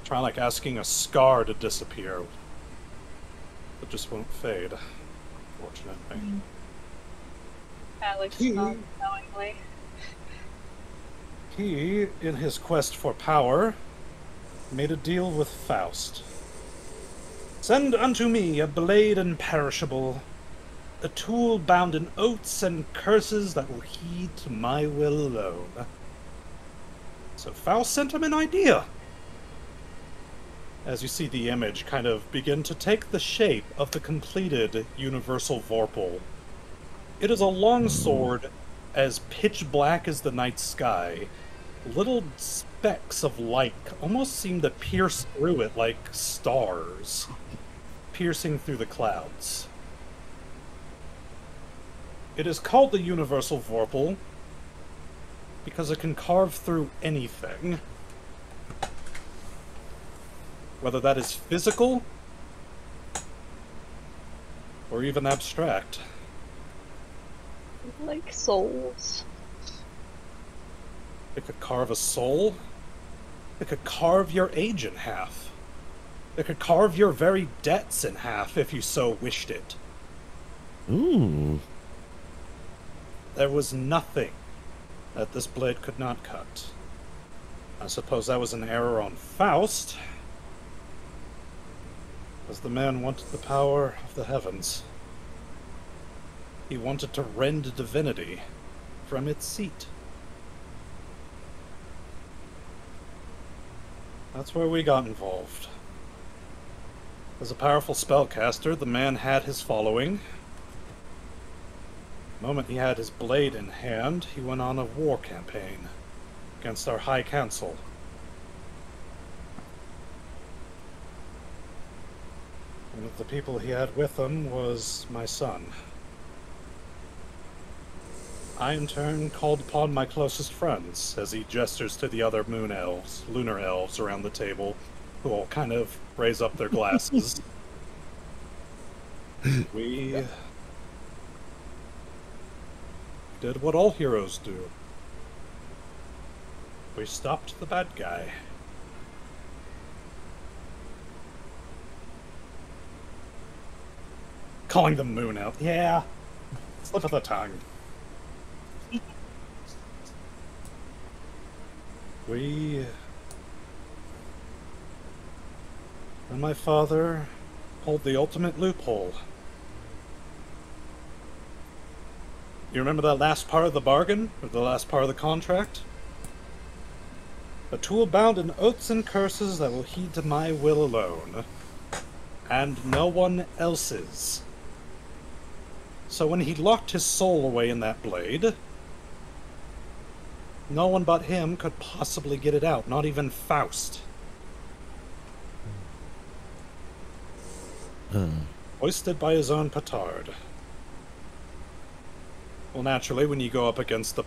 Try like asking a scar to disappear. It just won't fade, fortunately. Alex unknowingly. He, in his quest for power, made a deal with Faust. Send unto me a blade imperishable, a tool bound in oaths and curses that will heed to my will alone. So Faust sent him an idea. As you see the image kind of begin to take the shape of the completed Universal Vorpal. It is a long sword, as pitch black as the night sky. Little specks of light almost seem to pierce through it like stars, piercing through the clouds. It is called the Universal Vorpal because it can carve through anything. Whether that is physical or even abstract. Like souls. It could carve a soul. It could carve your age in half. It could carve your very debts in half if you so wished it. Ooh. There was nothing that this blade could not cut. I suppose that was an error on Faust, as the man wanted the power of the heavens. He wanted to rend divinity from its seat. That's where we got involved. As a powerful spellcaster, the man had his following. The moment he had his blade in hand, he went on a war campaign against our High Council. One of the people he had with him was my son. I, in turn, called upon my closest friends, as he gestures to the other lunar elves around the table, who all kind of raise up their glasses. We did what all heroes do. We stopped the bad guy. Calling them Moon Elf. Yeah. Slip of the tongue. And my father pulled the ultimate loophole. You remember that last part of the bargain? Or the last part of the contract? A tool bound in oaths and curses that will heed to my will alone, and no one else's. So when he locked his soul away in that blade, no one but him could possibly get it out, not even Faust. Hoisted by his own petard. Well, naturally, when you go up against the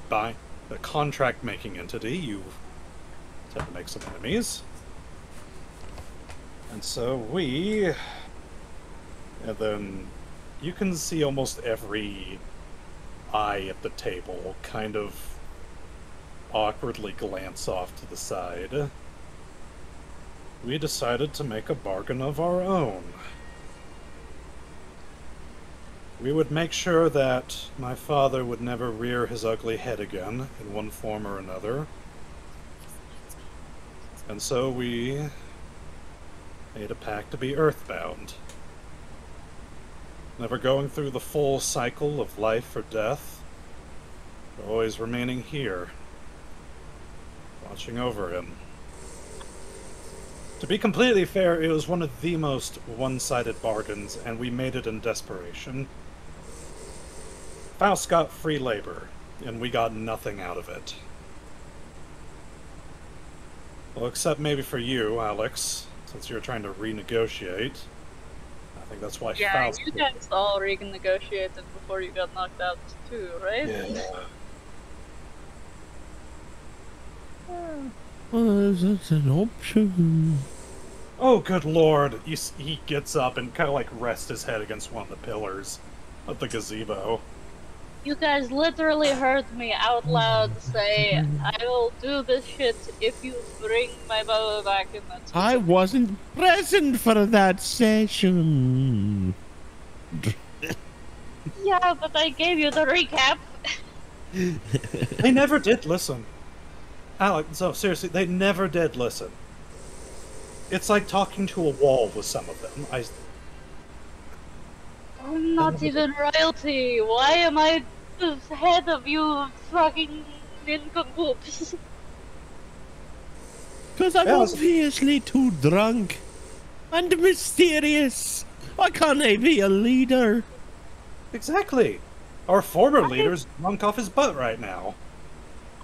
contract-making entity, you tend to make some enemies. And so and then you can see almost every eye at the table kind of awkwardly glance off to the side. We decided to make a bargain of our own. We would make sure that my father would never rear his ugly head again, in one form or another. And so we made a pact to be earthbound. Never going through the full cycle of life or death, but always remaining here, watching over him. To be completely fair, it was one of the most one-sided bargains, and we made it in desperation. Faust got free labor, and we got nothing out of it. Well, except maybe for you, Alex, since you're trying to renegotiate. I think that's why Faust... Yeah, you guys all renegotiated before you got knocked out too, right? Yeah. Well, that's an option. Oh, good lord. He gets up and kind of like rests his head against one of the pillars of the gazebo. You guys literally heard me out loud say, I will do this shit if you bring my bow back in the I wasn't present for that session. Yeah, but I gave you the recap. They never did listen. Alex, no, seriously, they never did listen. It's like talking to a wall with some of them. I'm not even royalty. Why am I the head of you fucking nincompoops? Because I'm obviously too drunk and mysterious. Why can't I be a leader? Exactly. Our former leader's drunk off his butt right now.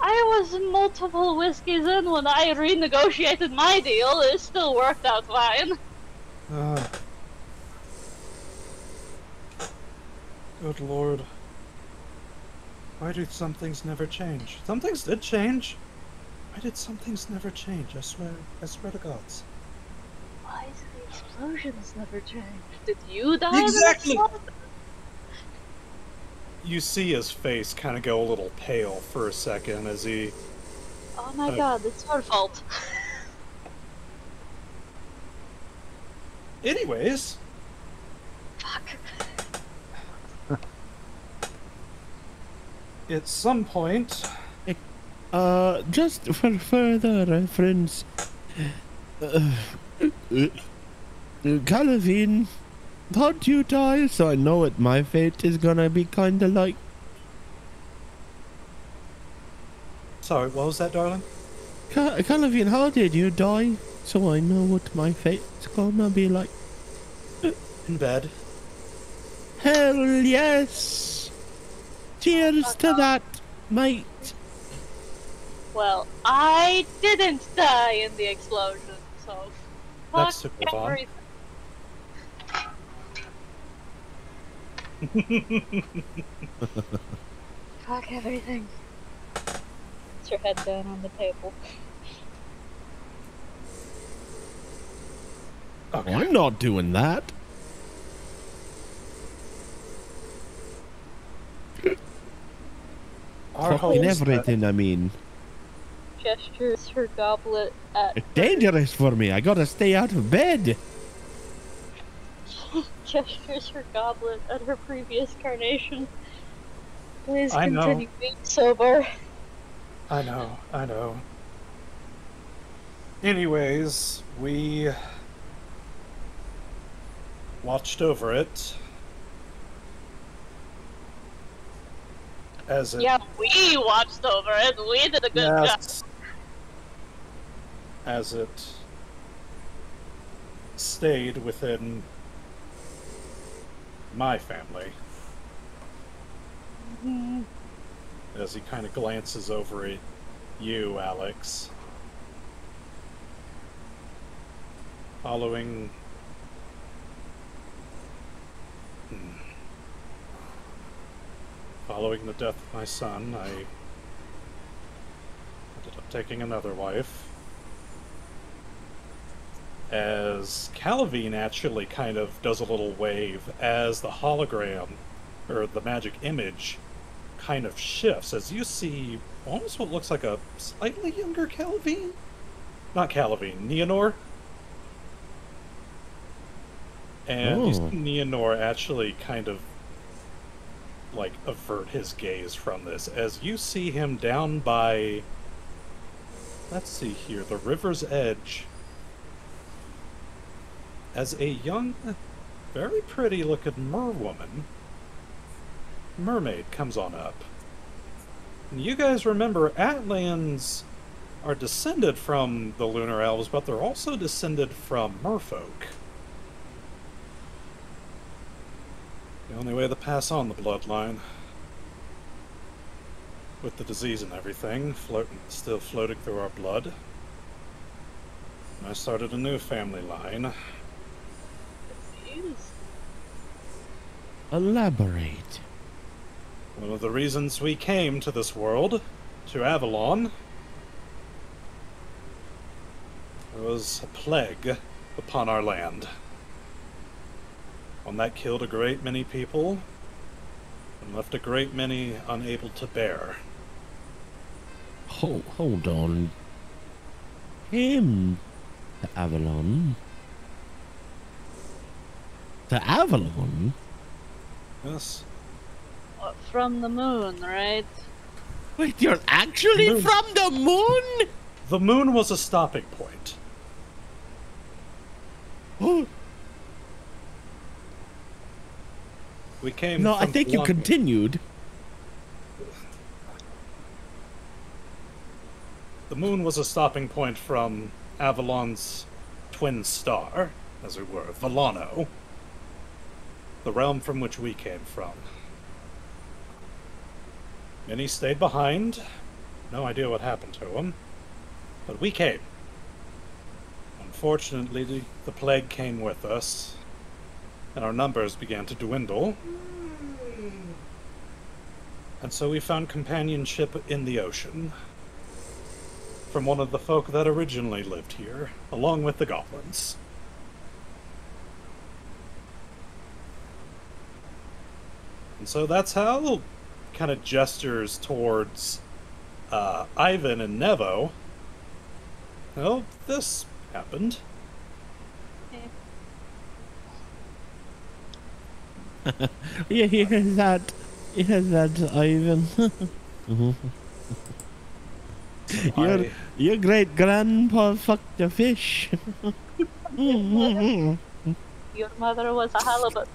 I was multiple whiskeys in when I renegotiated my deal. It still worked out fine. Good lord. Why do some things never change? Some things did change. Why did some things never change? I swear to gods. Why did the explosions never change? Did you die? Exactly! You see his face kind of go a little pale for a second as he... Oh my god, it's your fault. Anyways... Fuck. At some point... Just for further reference... Calavine, how'd you die? So I know what my fate is gonna be kinda like. Sorry, what was that, darling? Calavine, how did you die? So I know what my fate's gonna be like. In bed. Hell yes! Cheers to that, mate. Well, I didn't die in the explosion, so That's fuck super fun. everything. Fuck everything. Put your head down on the table. Okay. I'm not doing that. Fucking everything, I mean. Gestures her goblet at... It's dangerous for me. I gotta stay out of bed. Gestures her goblet at her previous carnation. Please I know. continue being sober. I know. Anyways, we watched over it. As it... Yeah, we watched over it. We did a good job. as it stayed within my family. Mm-hmm. As he kind of glances over at you, Alex. Following... Following the death of my son, I ended up taking another wife. As Calavine actually kind of does a little wave as the hologram, or the magic image, kind of shifts, as you see almost what looks like a slightly younger Calavine? Not Calavine, Neonor. And you see Neonor actually kind of like avert his gaze from this, as you see him down by, let's see here, the river's edge, as a young, very pretty looking mermaid comes on up. And you guys remember Atlans are descended from the lunar elves, but they're also descended from merfolk. The only way to pass on the bloodline. With the disease and everything still floating through our blood. I started a new family line. Elaborate. One of the reasons we came to this world, to Avalon, there was a plague upon our land. One that killed a great many people, and left a great many unable to bear. Hold on. Him to Avalon? To Avalon? Yes. From the moon, right? Wait, you're actually from the moon? The moon was a stopping point. Oh. We came No, from I think you Blanca. continued. The moon was a stopping point from Avalon's twin star, as it were, Volano, the realm from which we came from. Many stayed behind. No idea what happened to them. But we came. Unfortunately, the plague came with us, and our numbers began to dwindle. And so we found companionship in the ocean from one of the folk that originally lived here, along with the goblins. And so that's how kind of gestures towards Ivan and Nevo. Well, this happened. You hear that? You hear that, Ivan? Your great grandpa fucked a fish. Your mother was a halibut.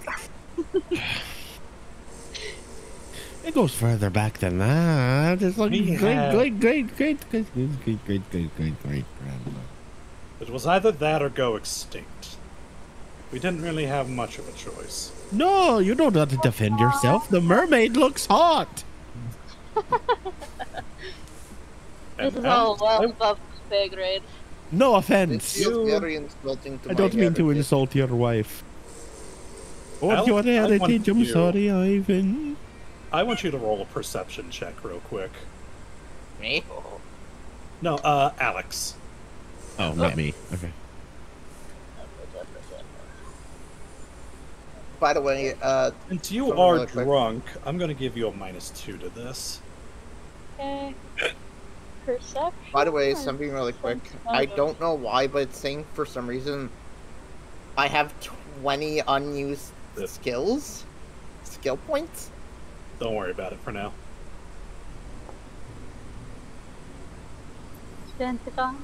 It goes further back than that. It's like great grandma. It was either that or go extinct. We didn't really have much of a choice. No, you don't have to defend yourself. The mermaid looks hot. This is all well above pay grade. No offense. This feels very insulting to I don't my mean to heritage. insult your wife. Or Alex, your I heritage. want I'm you- sorry, Ivan. I want you to roll a perception check real quick. Me? No, Alex. Oh, not me. Okay. By the way, Since you something are really quick. drunk, I'm going to give you a -2 to this. Okay. Perception. By the way, or something really quick. sense I motive? don't know why, but it's saying for some reason I have 20 unused skill points. Don't worry about it for now. 2019.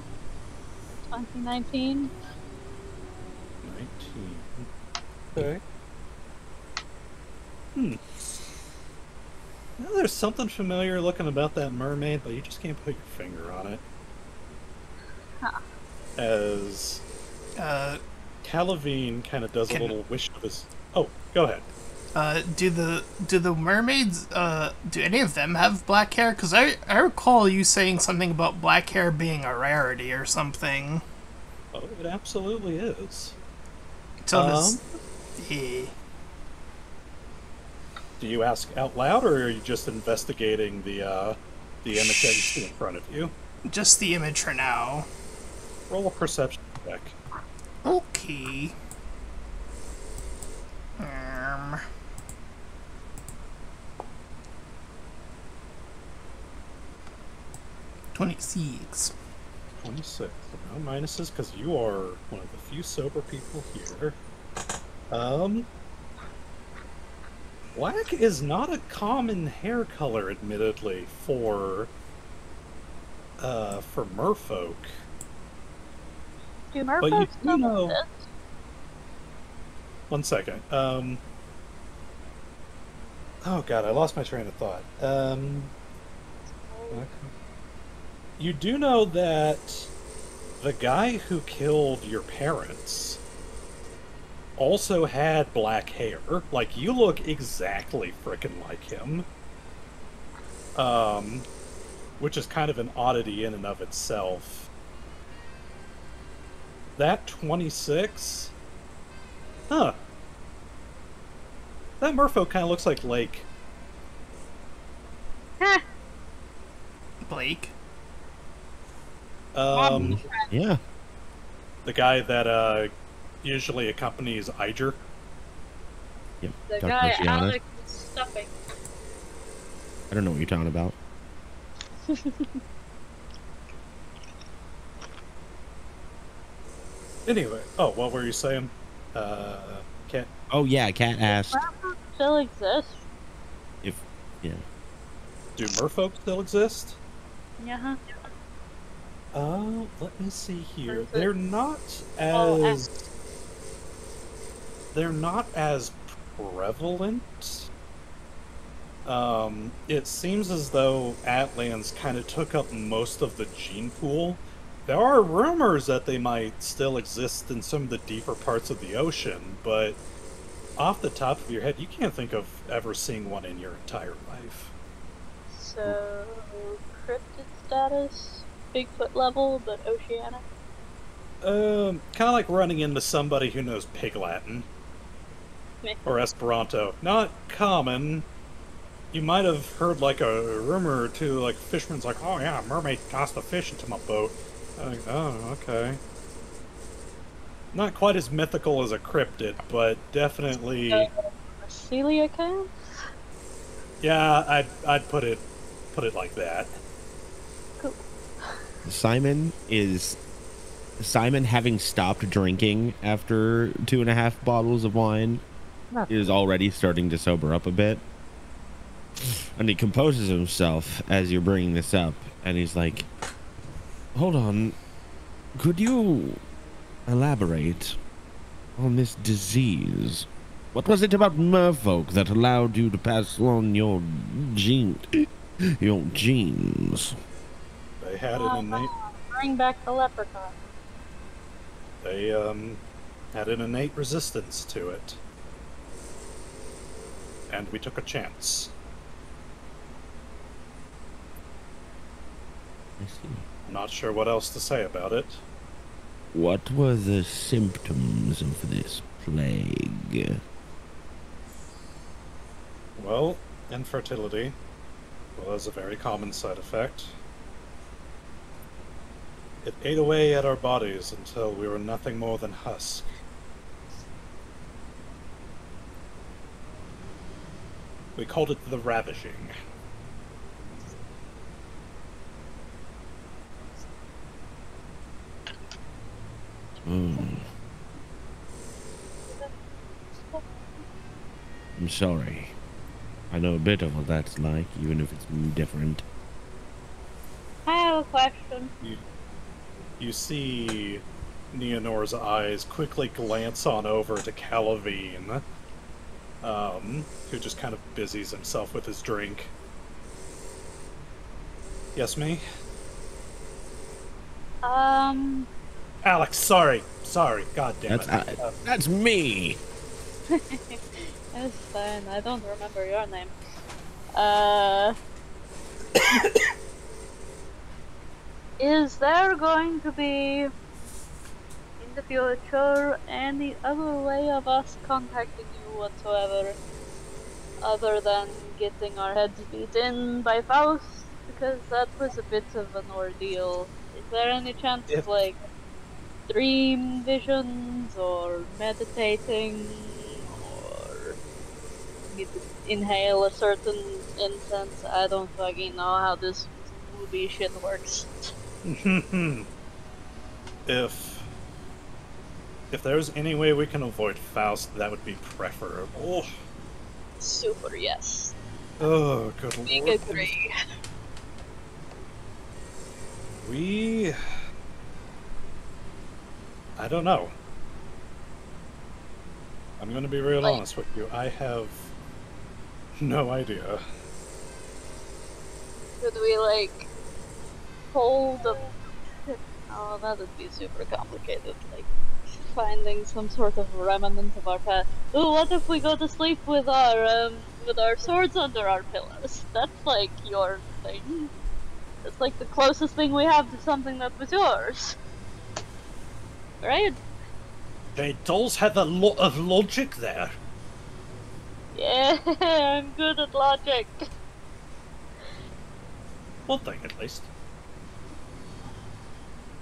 19. Okay. Now there's something familiar looking about that mermaid, but you just can't put your finger on it. Huh. as Calavine kind of does a little wish of his... Oh, go ahead. Do the mermaids, do any of them have black hair? Because I recall you saying something about black hair being a rarity or something. Oh, it absolutely is. So yeah. Do you ask out loud, or are you just investigating the image that you see in front of you? Just the image for now. Roll a perception check. Okay. 26. 26. No minuses, because you are one of the few sober people here. Black is not a common hair color, admittedly, for merfolk. Do merfolk still know... exist? One second. Oh god, I lost my train of thought. You do know that the guy who killed your parents also had black hair. Like, you look exactly frickin' like him. Which is kind of an oddity in and of itself. That 26? Huh. That merfolk kind of looks like Lake. Blake? Yeah. The guy that usually accompanies Iger. Yep. The Dr. guy Oceana. Alex is stuffing. I don't know what you're talking about. Anyway, what were you saying? Cat? Oh yeah, Cat asked Merfolk still exists? if yeah. Do merfolk still exist? Yeah. Let me see here. Or is it- They're not Oh, as... They're not as prevalent. It seems as though Atlan's kind of took up most of the gene pool. There are rumors that they might still exist in some of the deeper parts of the ocean, but off the top of your head, you can't think of ever seeing one in your entire life. So, cryptid status, Bigfoot level, but oceanic. Kind of like running into somebody who knows Pig Latin. Meh. Or Esperanto. Not common. You might have heard like a rumor or two, like fisherman's like, oh yeah, a mermaid tossed a fish into my boat. Like, oh, okay. Not quite as mythical as a cryptid, but definitely... Coelacanth? Yeah, I'd put it like that. Cool. Simon, having stopped drinking after 2.5 bottles of wine, is already starting to sober up a bit. And he composes himself as you're bringing this up, and he's like, hold on, could you elaborate on this disease? What was it about merfolk that allowed you to pass on your genes? They had an innate... Bring back the leprechaun. They, had an innate resistance to it. And we took a chance. I see. Not sure what else to say about it. What were the symptoms of this plague? Well, infertility was a very common side effect. It ate away at our bodies until we were nothing more than husk. We called it the ravishing. I'm sorry. I know a bit of what that's like, even if it's different. I have a question. You see Neonor's eyes quickly glance on over to Calavine, who just kind of busies himself with his drink. Yes, me? Alex, sorry. God damn it. That's me. It's fine. I don't remember your name. Is there going to be, in the future, any other way of us contacting you whatsoever, other than getting our heads beat in by Faust? Because that was a bit of an ordeal. Is there any chance of, like, dream visions, or meditating, or you could inhale a certain incense? I don't fucking know how this movie shit works. If there's any way we can avoid Faust, that would be preferable. Super yes. Oh, good lord. We agree. I don't know. I'm gonna be real honest with you. I have no idea. Could we, like, hold a... Oh, that would be super complicated. Like, finding some sort of remnant of our past. Ooh, what if we go to sleep with our swords under our pillows? That's, like, your thing. It's like the closest thing we have to something that was yours. Right? They does have a lot of logic there. Yeah, I'm good at logic. One thing at least.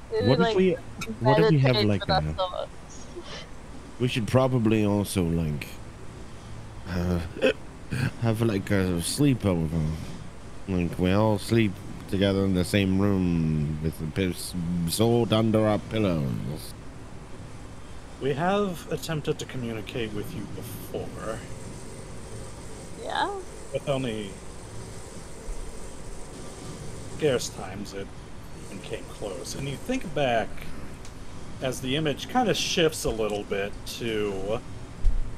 What if we have like we should probably also like have like a sleepover. Like we all sleep together in the same room with the sword under our pillows. We have attempted to communicate with you before. Yeah? With only scarce times it even came close. And you think back as the image kind of shifts a little bit to,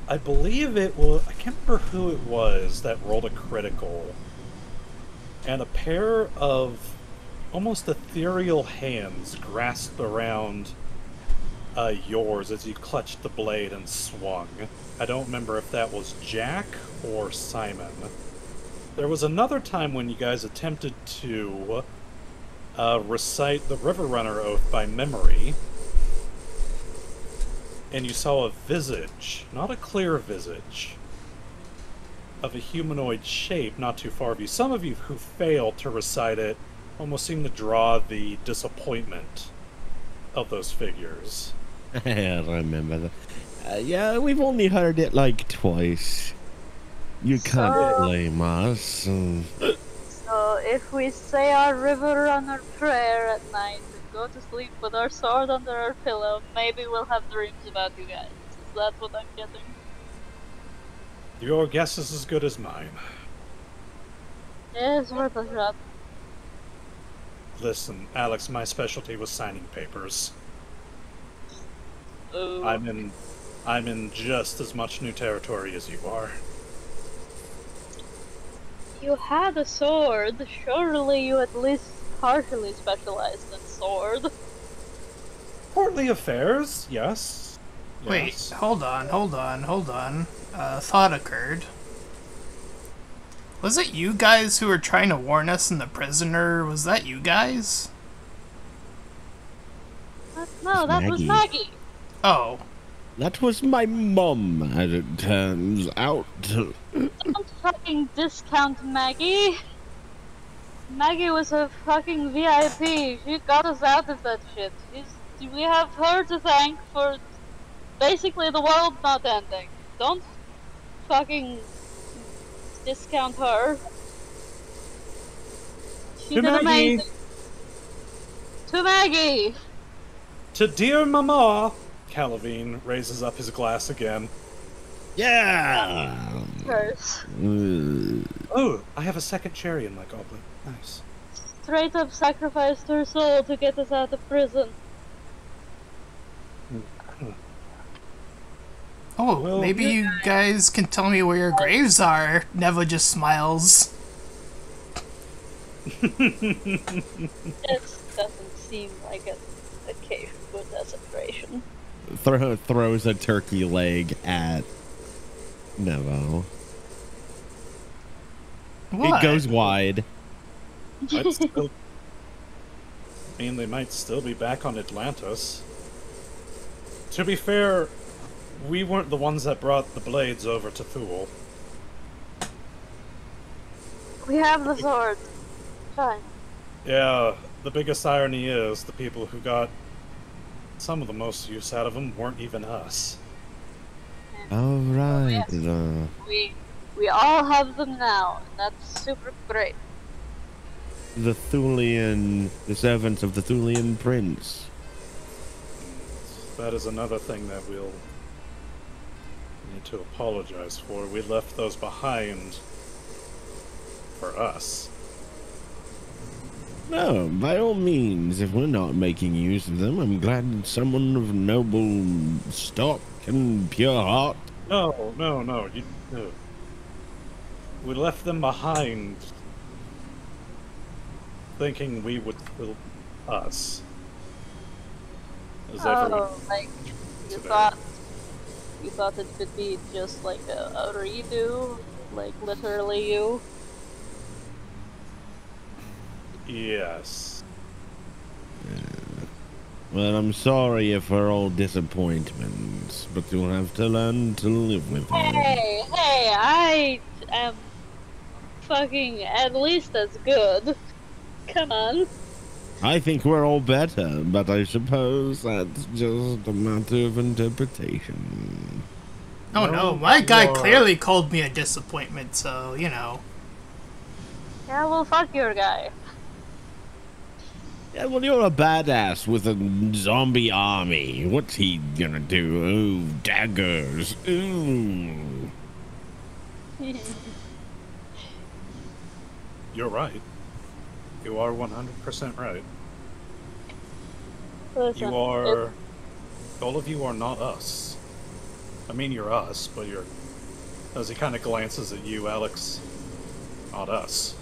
I believe it was, I can't remember who it was that rolled a critical, and a pair of almost ethereal hands grasped around yours as you clutched the blade and swung. I don't remember if that was Jack or Simon. There was another time when you guys attempted to recite the River Runner Oath by memory, and you saw a visage, not a clear visage, of a humanoid shape not too far of you. Some of you who failed to recite it almost seem to draw the disappointment of those figures. I remember that. Yeah, we've only heard it like twice. You can't blame us. So if we say our River Runner prayer at night and go to sleep with our sword under our pillow, maybe we'll have dreams about you guys. Is that what I'm getting? Your guess is as good as mine. Yeah, it's worth a shot. Listen, Alex, my specialty was signing papers. Ooh. I'm in just as much new territory as you are. You had a sword. Surely you at least partially specialized in sword. Courtly affairs, yes. Wait, Yes. hold on. Thought occurred. Was it you guys who were trying to warn us in the prisoner? Was that you guys? No, that was Maggie. Oh. That was my mum, as it turns out. Don't fucking discount Maggie. Maggie was a fucking VIP. She got us out of that shit. We have her to thank for basically the world not ending. Don't fucking discount her. She did amazing. To Maggie! To dear Mama! Calavine raises up his glass again. Yeah! Curse. Oh, I have a second cherry in my goblet. Nice. Straight up sacrificed her soul to get us out of prison. Oh, Well, maybe you guys can tell me where your graves are. Nevo just smiles. It doesn't seem like a Okay, good desecration. Throws a turkey leg at Nevo. What? It goes wide. Might still, I mean, they might still be back on Atlantis. To be fair, we weren't the ones that brought the blades over to Thule. We have the sword. Fine. Yeah, the biggest irony is the people who got some of the most use out of them weren't even us. All right. Yes. We all have them now, and that's super great. The servants of the Thulian prince. That is another thing that we'll need to apologize for. We left those behind for us. No, by all means, if we're not making use of them, I'm glad someone of noble stock and pure heart. No. We left them behind thinking we would kill us. As everyone like you today. thought it could be just like a redo, like literally you. Yes. Well, I'm sorry if we're all disappointments, but you'll have to learn to live with them. Hey, I am fucking at least as good. Come on. I think we're all better, but I suppose that's just a matter of interpretation. Oh no, my guy clearly called me a disappointment, so, you know. Yeah, well, fuck your guy. Yeah, well, you're a badass with a zombie army. What's he gonna do? Ooh, daggers. Ooh. You're right. You are 100% right. Listen, You are... All of you are not us. I mean, you're us, but you're... As he kind of glances at you, Alex, not us.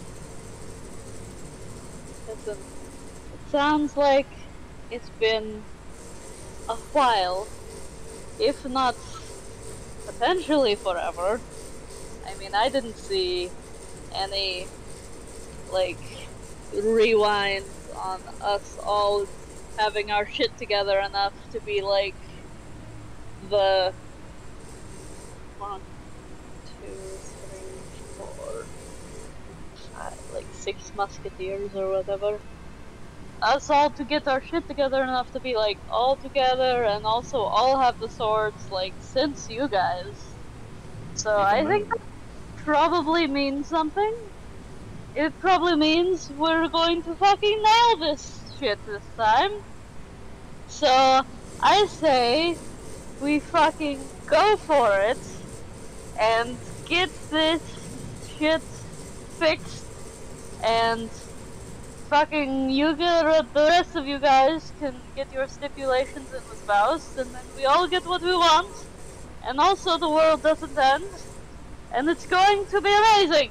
Listen, it sounds like it's been a while, if not potentially forever. I mean, I didn't see any, like, rewind on us all having our shit together enough to be like the 1, 2, 3, 4, 5, like 6 musketeers or whatever. Us all to get our shit together enough to be like all together and also all have the swords like since you guys. So I think that probably means something. It probably means we're going to fucking nail this shit this time. So I say we fucking go for it and get this shit fixed, and fucking you get, the rest of you guys can get your stipulations in with Faust, and then we all get what we want, and also the world doesn't end, and it's going to be amazing.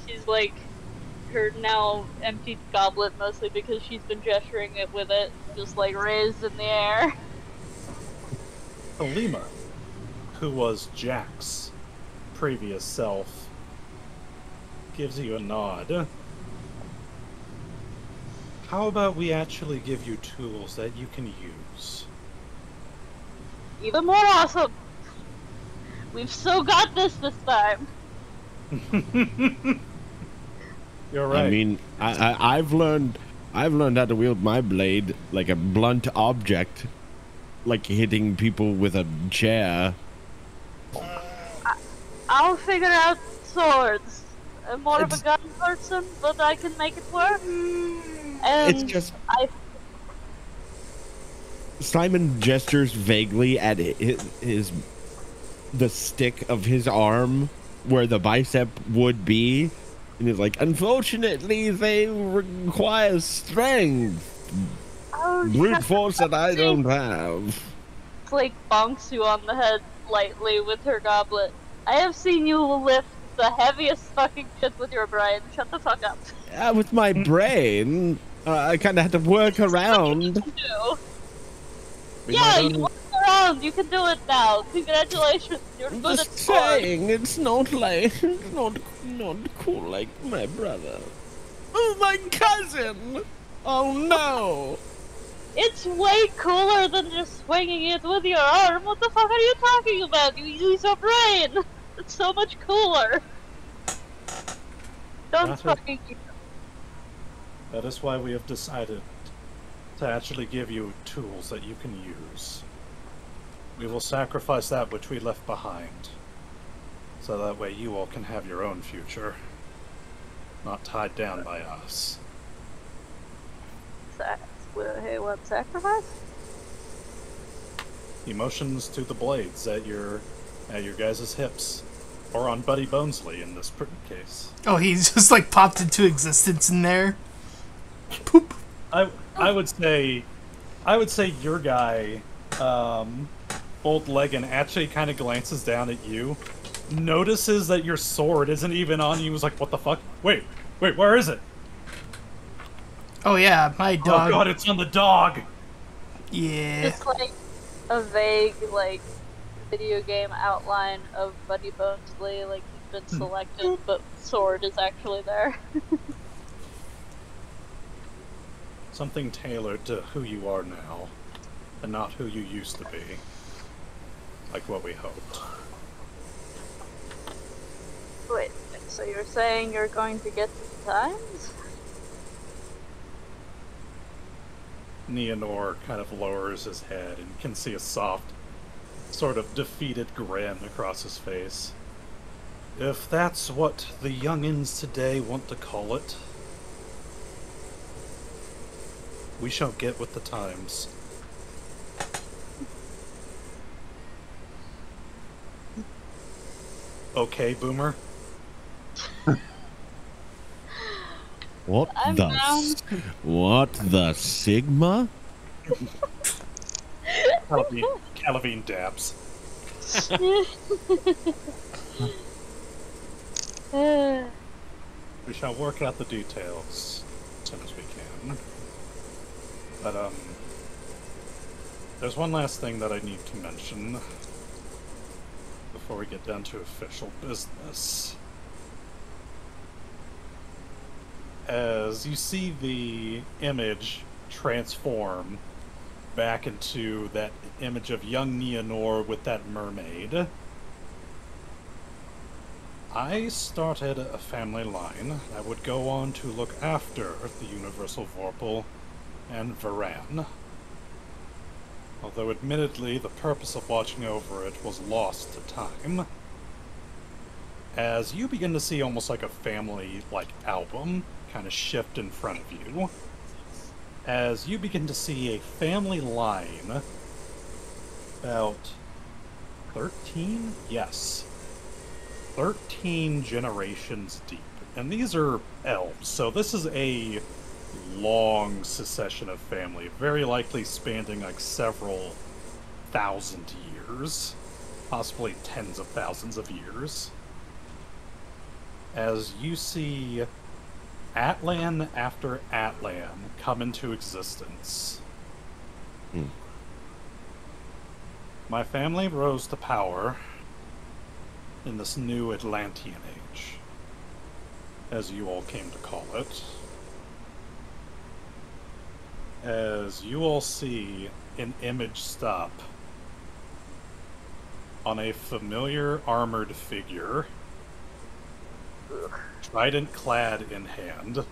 She's like, her now emptied goblet, mostly because she's been gesturing it with it, just like raised in the air. Alima, who was Jack's previous self, gives you a nod. How about we actually give you tools that you can use? Even more awesome! We've so got this time! You're right. I mean, I've learned how to wield my blade like a blunt object, like hitting people with a chair. I'll figure out swords. I'm more of a gun person, but I can make it work. And It's just Simon gestures vaguely at the stick of his arm where the bicep would be, and he's like, unfortunately, they require strength, brute force that I don't have. It's like bonks you on the head lightly with her goblet. I have seen you lift the heaviest fucking shit with your brain. Shut the fuck up. With my brain, I kind of had to work around. Yeah, you worked around. You can do it now. Congratulations. You're good at Just saying, it's not like, it's not cool like my brother. Oh, my cousin! Oh no! It's way cooler than just swinging it with your arm. What the fuck are you talking about? You use your brain. It's so much cooler. Don't fucking. That is why we have decided to actually give you tools that you can use. We will sacrifice that which we left behind, so that way you all can have your own future, not tied down by us. Hey, what, sacrifice? Emotions to the blades at your guys' hips, or on Buddy Bonesley in this case. Oh, he's just like popped into existence in there. Poop. I would say your guy, Old Leggin, actually kind of glances down at you, notices that your sword isn't even on you. Was like, what the fuck? Wait, where is it? Oh yeah, my dog. Oh god, it's on the dog! Yeah. It's like a vague, like, video game outline of Buddy Bonesley, like he's been selected, but sword is actually there. Something tailored to who you are now, and not who you used to be. Like what we hoped. Wait, so you're saying you're going to get to the times? Neonor kind of lowers his head and you can see a soft, sort of defeated grin across his face. If that's what the youngins today want to call it, we shall get with the times. Okay, Boomer? What the Sigma? Calavine dabs. We shall work out the details as soon as we can. But, there's one last thing that I need to mention before we get down to official business. As you see the image transform back into that image of young Neonor with that mermaid, I started a family line that would go on to look after the Universal Vorpal and Varan. Although admittedly the purpose of watching over it was lost to time. As you begin to see almost like a family album kind of shift in front of you, as you begin to see a family line about 13? Yes. 13 generations deep. And these are elves, so this is a long succession of family, very likely spanning several thousand years, possibly tens of thousands of years. As you see Atlan after Atlan come into existence. My family rose to power in this new Atlantean age, as you all came to call it. As you all see an image stop on a familiar armored figure, trident clad in hand.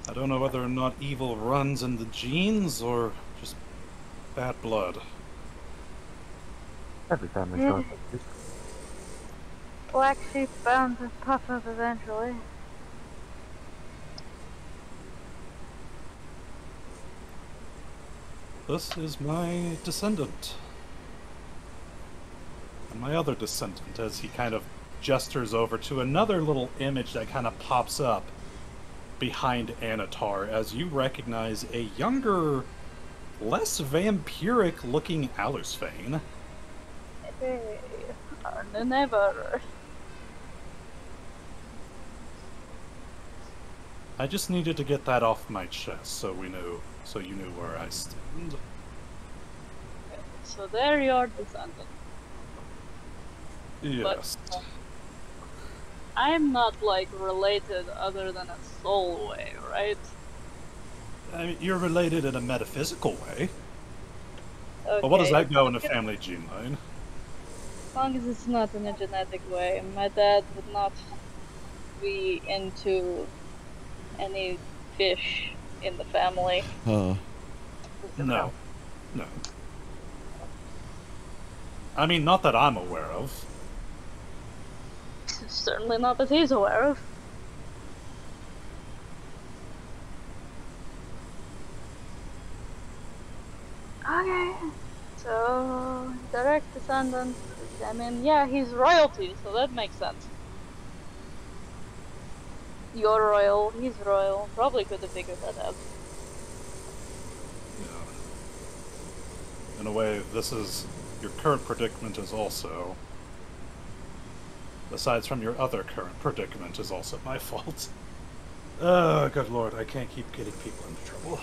I don't know whether or not evil runs in the genes or just bad blood. Every family starts. Black sheep bound to puff up eventually. This is my descendant. And my other descendant, as he kind of gestures over to another little image that kind of pops up behind Anatar, as you recognize a younger, less vampiric looking Alusfane. Hey. Never. I just needed to get that off my chest so you knew where I stand. Okay, so they're your descendant. Yes. But, I'm not, like, related other than a soul way, right? I mean, you're related in a metaphysical way. Okay. But what does that go in a family gene line? As long as it's not in a genetic way. My dad would not be into any fish in the family. No. I mean, not that I'm aware of. Certainly not that he's aware of. Okay, so direct descendant. I mean, yeah, he's royalty, so that makes sense. You're royal, he's royal. Probably could have figured that out. Yeah. In a way, your current predicament is also, aside from your other current predicament, is also my fault. Oh, good lord, I can't keep getting people into trouble.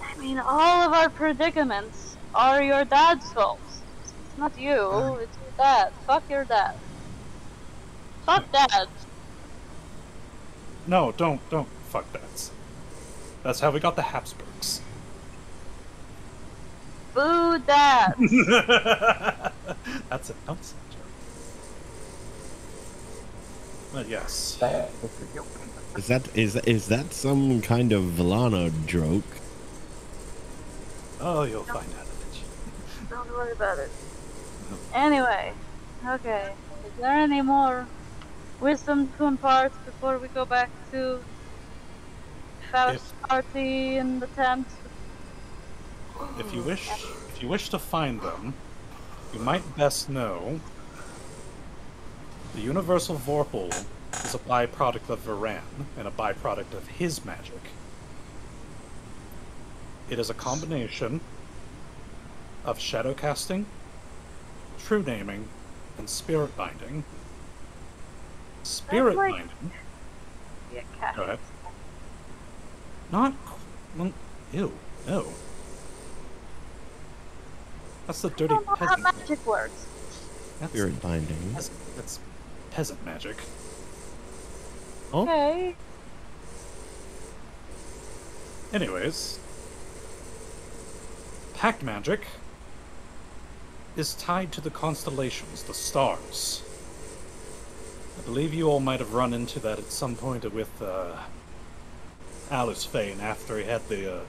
I mean, all of our predicaments are your dad's fault. It's not you, it's your dad. Fuck your dad. Fuck dad. No, don't fuck dads. That's how we got the Habsburgs. Boo dad. That's it. Don't say it. But yes. Is that some kind of Valana joke? Oh, you'll find out eventually. Don't worry about it. Anyway, okay. Is there any more wisdom to impart before we go back to Faust's party in the tent? If you wish to find them, you might best know the universal vorpal is a byproduct of Varan and a byproduct of his magic. It is a combination of shadow casting, true naming, and spirit binding. Spirit binding. Yeah, cat. Go ahead. Not. Well, ew. No. That's the dirty I don't know how peasant. magic works. Spirit binding. That's peasant magic. Oh? Okay. Anyways, pact magic is tied to the constellations, the stars. I believe you all might have run into that at some point with Alice Fane after he had the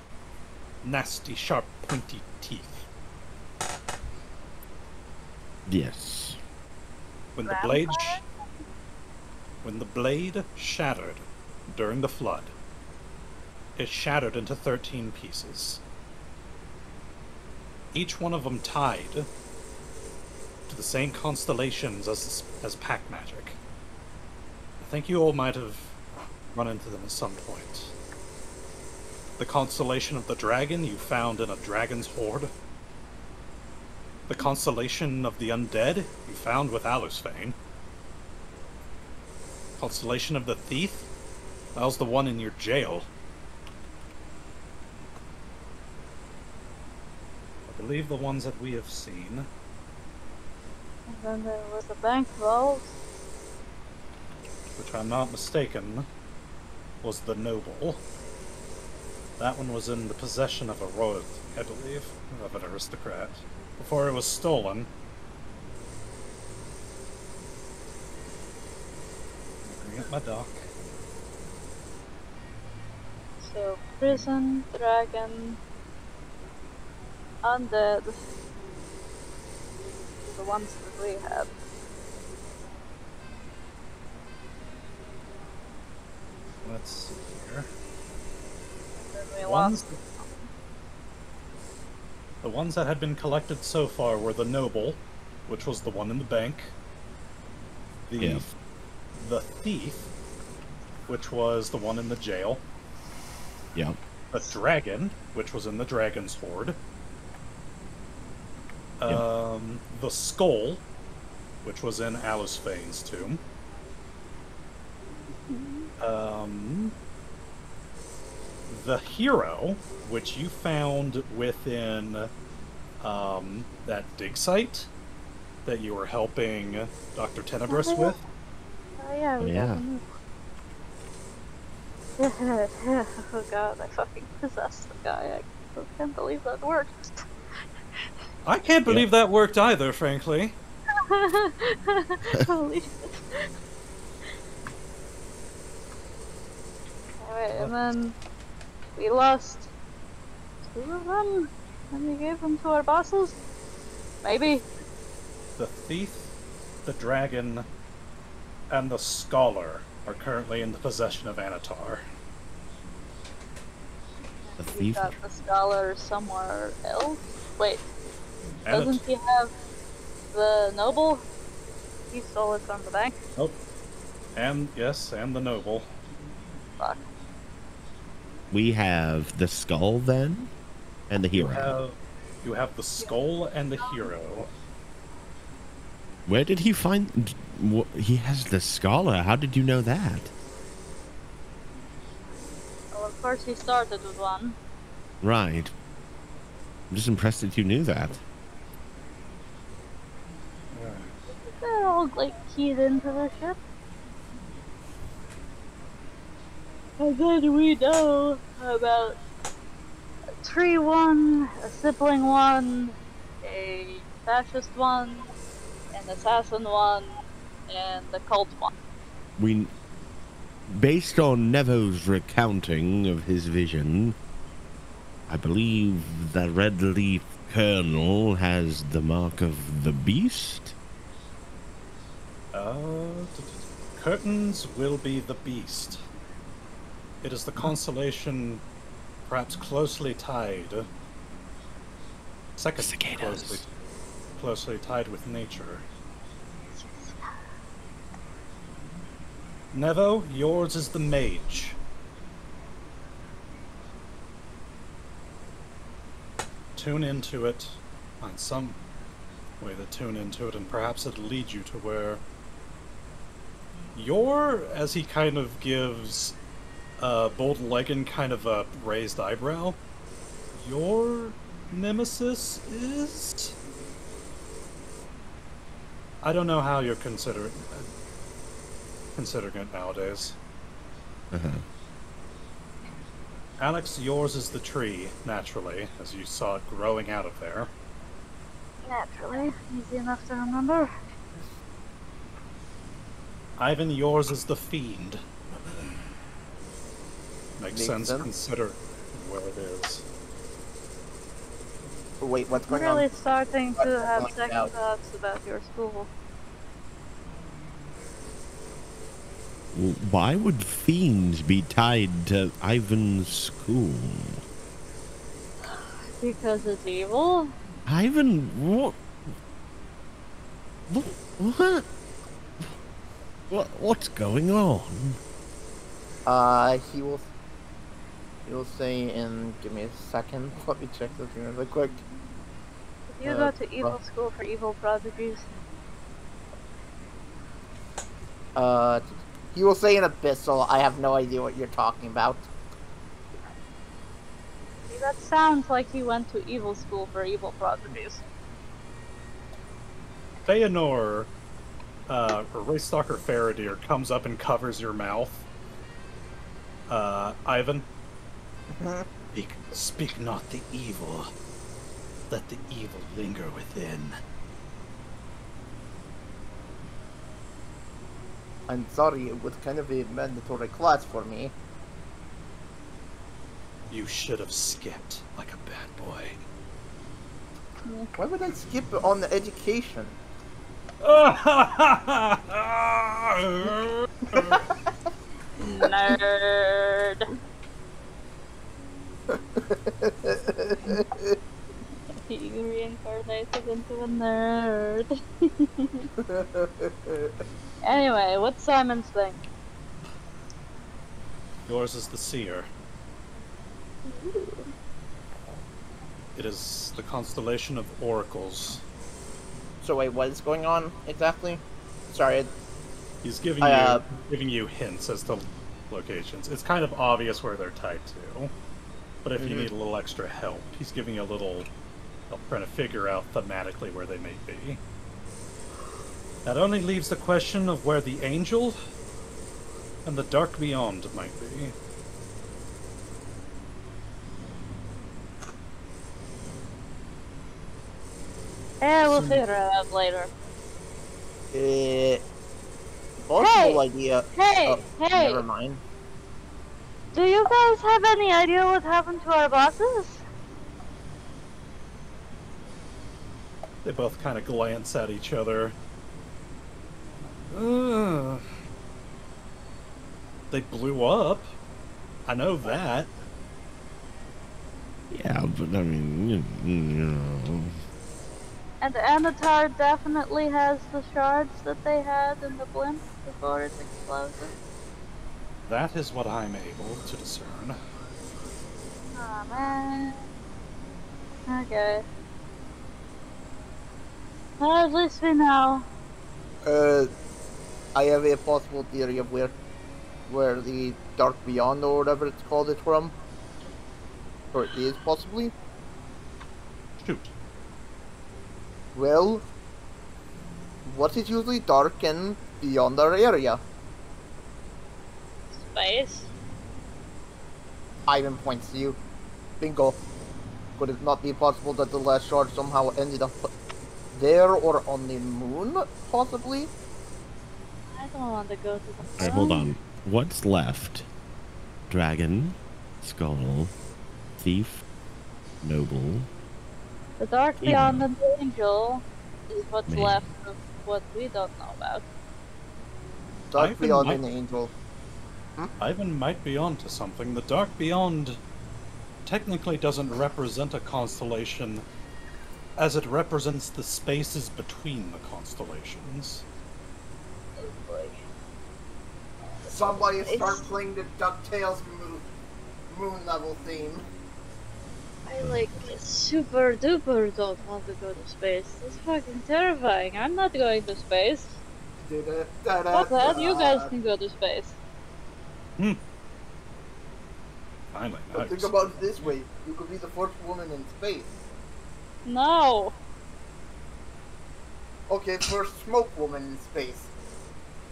nasty, sharp, pointy teeth. Yes. When the blade shattered during the flood, it shattered into 13 pieces. Each one of them tied to the same constellations as pact magic. I think you all might have run into them at some point. The constellation of the dragon you found in a dragon's hoard. The constellation of the undead you found with Alusfane. Constellation of the thief? That was the one in your jail. I believe the ones that we have seen. And then there was the bank vault. Which, if I'm not mistaken, was the noble. That one was in the possession of a royalty, I believe, of an aristocrat, before it was stolen. Bring up my dock. So, prison, dragon, undead. The ones that we had. Let's see here. Then we lost. The ones that had been collected so far were the noble, which was the one in the bank. The thief, which was the one in the jail. Yeah. The dragon, which was in the dragon's hoard. The skull, which was in Alusfane's tomb. The hero, which you found within that dig site that you were helping Dr. Tenebris with. Oh yeah, we got him. Oh god, I fucking possessed the guy. I can't believe that worked. I can't believe that worked either, frankly. Holy shit. Alright, and then we lost 2 of them, and we gave them to our bosses? Maybe. The thief, the dragon, and the scholar are currently in the possession of Anatar. The We thief? got the scholar somewhere else? Wait, doesn't he have the noble? He stole it from the bank? Nope. And, yes, and the noble. Fuck. We have the skull then, and the hero. You have the skull and the hero. Where did he find... He has the scholar. How did you know that? Well, of course he started with one. Right. I'm just impressed that you knew that. They're all, like, keyed into the ship. And then we know about a tree one, a sibling one, a fascist one, an assassin one, and the cult one. We... Based on Nevo's recounting of his vision, I believe the Red Leaf Colonel has the mark of the beast? Curtains will be the beast. It is the constellation perhaps closely tied. Second closely tied with nature. Nevo, yours is the mage. Tune into it. Find some way to tune into it, and perhaps it'll lead you to where your, as he kind of gives Bold Leggin kind of a raised eyebrow, your nemesis is... I don't know how you're considering it nowadays. Alex, yours is the tree, naturally, as you saw it growing out of there. Naturally, easy enough to remember. Ivan, yours is the fiend. Makes sense, consider where it is. Wait, what's going I'm really on? starting to have second thoughts about your school. Why would fiends be tied to Ivan's school? Because it's evil? Ivan, what? What's going on? He will say in... Give me a second. Let me check this really quick. If you go to evil school for evil prodigies. He will say in Abyssal, I have no idea what you're talking about. See, that sounds like he went to evil school for evil prodigies. Feanor, or Raystalker Faradir, comes up and covers your mouth. Ivan? Speak not the evil. Let the evil linger within. I'm sorry, it was kind of a mandatory class for me. You should have skipped like a bad boy. Why would I skip on the education? Nerd. You reincarnated into a nerd. Anyway, what's Simon's thing? Yours is the seer. It is the constellation of oracles. So wait, what is going on exactly? Sorry. He's giving you hints as to locations. It's kind of obvious where they're tied to, but if you need a little extra help, he's giving you a little help trying to figure out thematically where they may be. That only leaves the question of where the Angel and the Dark Beyond might be. Yeah, we'll figure it out later. Possible idea. Hey! Never mind. Do you guys have any idea what happened to our bosses? They both kind of glance at each other. They blew up. I know that. Yeah, but I mean, you know. And Anatar definitely has the shards that they had in the blimp before it exploded. That is what I'm able to discern. Aw, man. Okay. Well, at least we know. I have a possible theory of where the Dark Beyond or whatever it's called is from. Or it is possibly. Shoot. Well, what is usually dark and beyond our area? Space. Ivan points to you. Bingo. Could it not be possible that the last shard somehow ended up there or on the moon, possibly? I don't want to go to the moon. Alright, hold on. What's left? Dragon, Skull, Thief, Noble. The Dark Beyond and the Angel is what's Man. left of what we don't know about. Dark Ivan Beyond might- and Angel. Ivan might be onto something. The Dark Beyond technically doesn't represent a constellation, as it represents the spaces between the constellations. Oh boy. Somebody start playing the DuckTales moon level theme. I like super duper don't want to go to space. It's fucking terrifying. I'm not going to space. Fuck that, you guys can go to space. Finally, But nice. think about it this way. You could be the first woman in space. No. Okay, first smoke woman in space.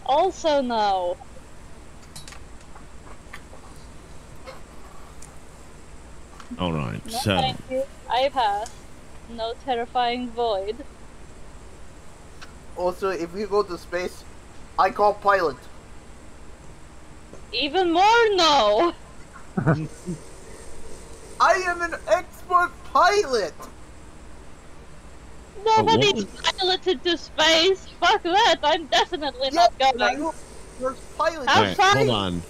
Also no. Alright, No so thank you. I pass. No terrifying void. Also, if we go to space, I call pilot. Even more no. I am an expert pilot! Nobody's piloted to space. Fuck that. I'm definitely not and I going. know first pilot. Have alright, fun. hold on.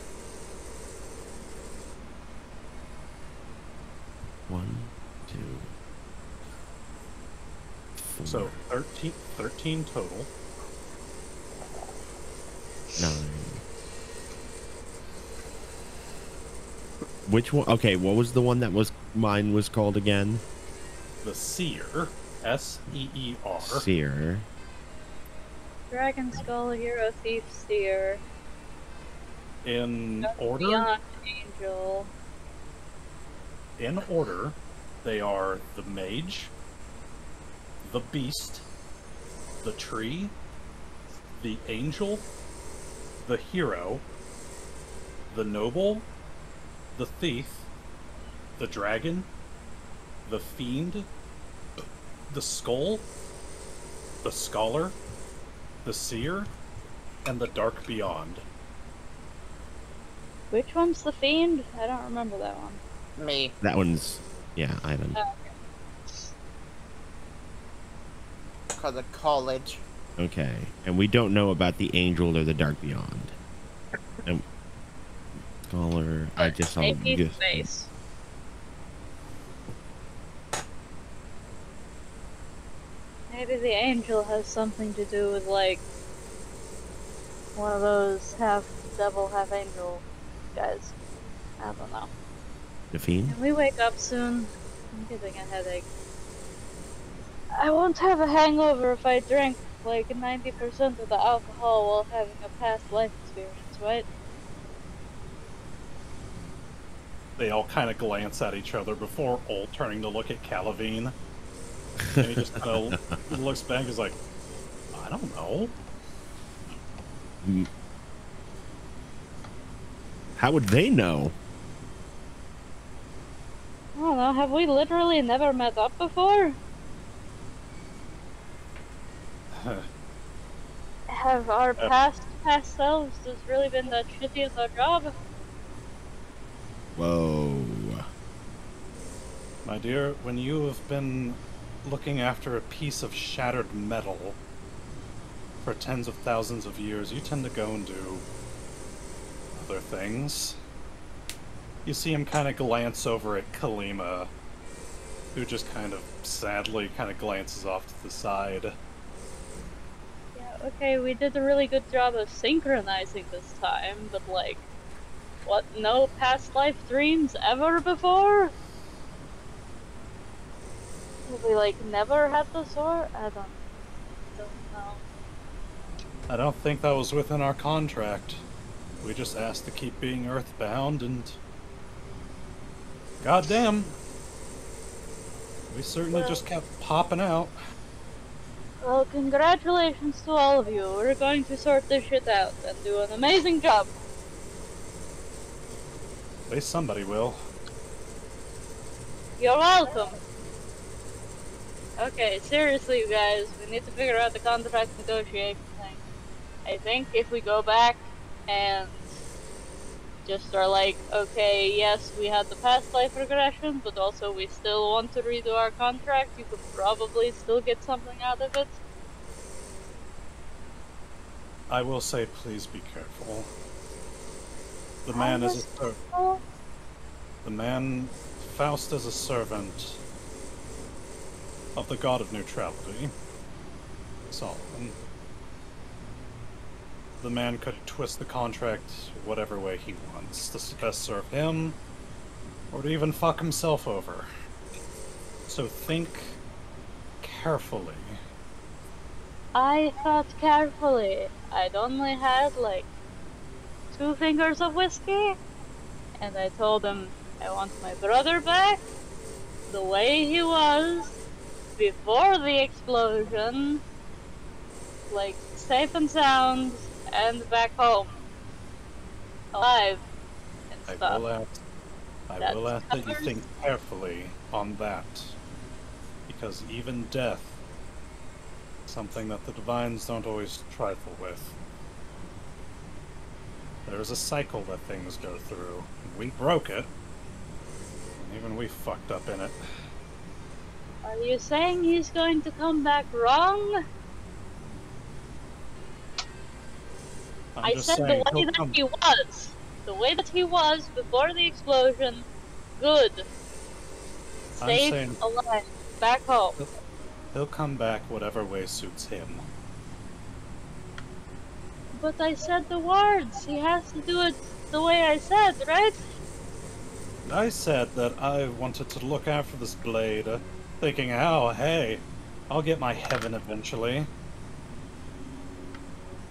1, 2, 4, So 13 total. 9. Which one? Okay, what was the one that was mine was called again? The Seer, S-E-E-R. Seer. Dragon Skull, Hero, Thief, Seer. In Dark order, Beyond, Angel. in order, they are the Mage, the Beast, the Tree, the Angel, the Hero, the Noble, the Thief, the Dragon, the Fiend, the Skull, the Scholar, the Seer, and the Dark Beyond. Which one's the Fiend? I don't remember that one. Me. That one's, yeah, Ivan. Oh, Because of college. Okay, and we don't know about the Angel or the Dark Beyond. And Scholar, I just saw AP just Space. Maybe the Angel has something to do with, like, one of those half devil, half angel guys. I don't know. the Fiend. Can we wake up soon? I'm getting a headache. I won't have a hangover if I drink like 90% of the alcohol while having a past life experience, right? They all kind of glance at each other before all turning to look at Calavine. And he just kind of looks back and is like, I don't know. How would they know? I don't know, have we literally never met up before? Have our past selves just really been that shitty at our job? Whoa. My dear, when you have been looking after a piece of shattered metal for tens of thousands of years, you tend to go and do other things. You see him kind of glance over at Kalima, who just kind of sadly kind of glances off to the side. Yeah, okay, we did a really good job of synchronizing this time, but like, what, no past life dreams ever before? Have we like never had the sword? I don't know. I don't think that was within our contract. We just asked to keep being earthbound, and goddamn, we certainly just kept popping out. Well, congratulations to all of you. We're going to sort this shit out and do an amazing job. At least somebody will. You're welcome. Okay, seriously, you guys, we need to figure out the contract negotiation thing. I think if we go back and just are like, okay, yes, we had the past life regression, but also we still want to redo our contract, you could probably still get something out of it. I will say, please be careful. The man is a servant. The man, Faust, is a servant of the god of neutrality, Solomon. The man could twist the contract whatever way he wants to best serve him, or to even fuck himself over. So think carefully. I thought carefully. I'd only had like 2 fingers of whiskey, and I told him I want my brother back the way he was before the explosion, like safe and sound and back home, alive and stuff. I will ask that you think carefully on that, because even death is something that the divines don't always trifle with. There's a cycle that things go through. We broke it, and even we fucked up in it. Are you saying he's going to come back wrong? I said the way that he was. The way that he was before the explosion. Good. Safe, alive, back home. He'll come back whatever way suits him. But I said the words. He has to do it the way I said, right? I said that I wanted to look after this blade, thinking, oh, hey, I'll get my heaven eventually.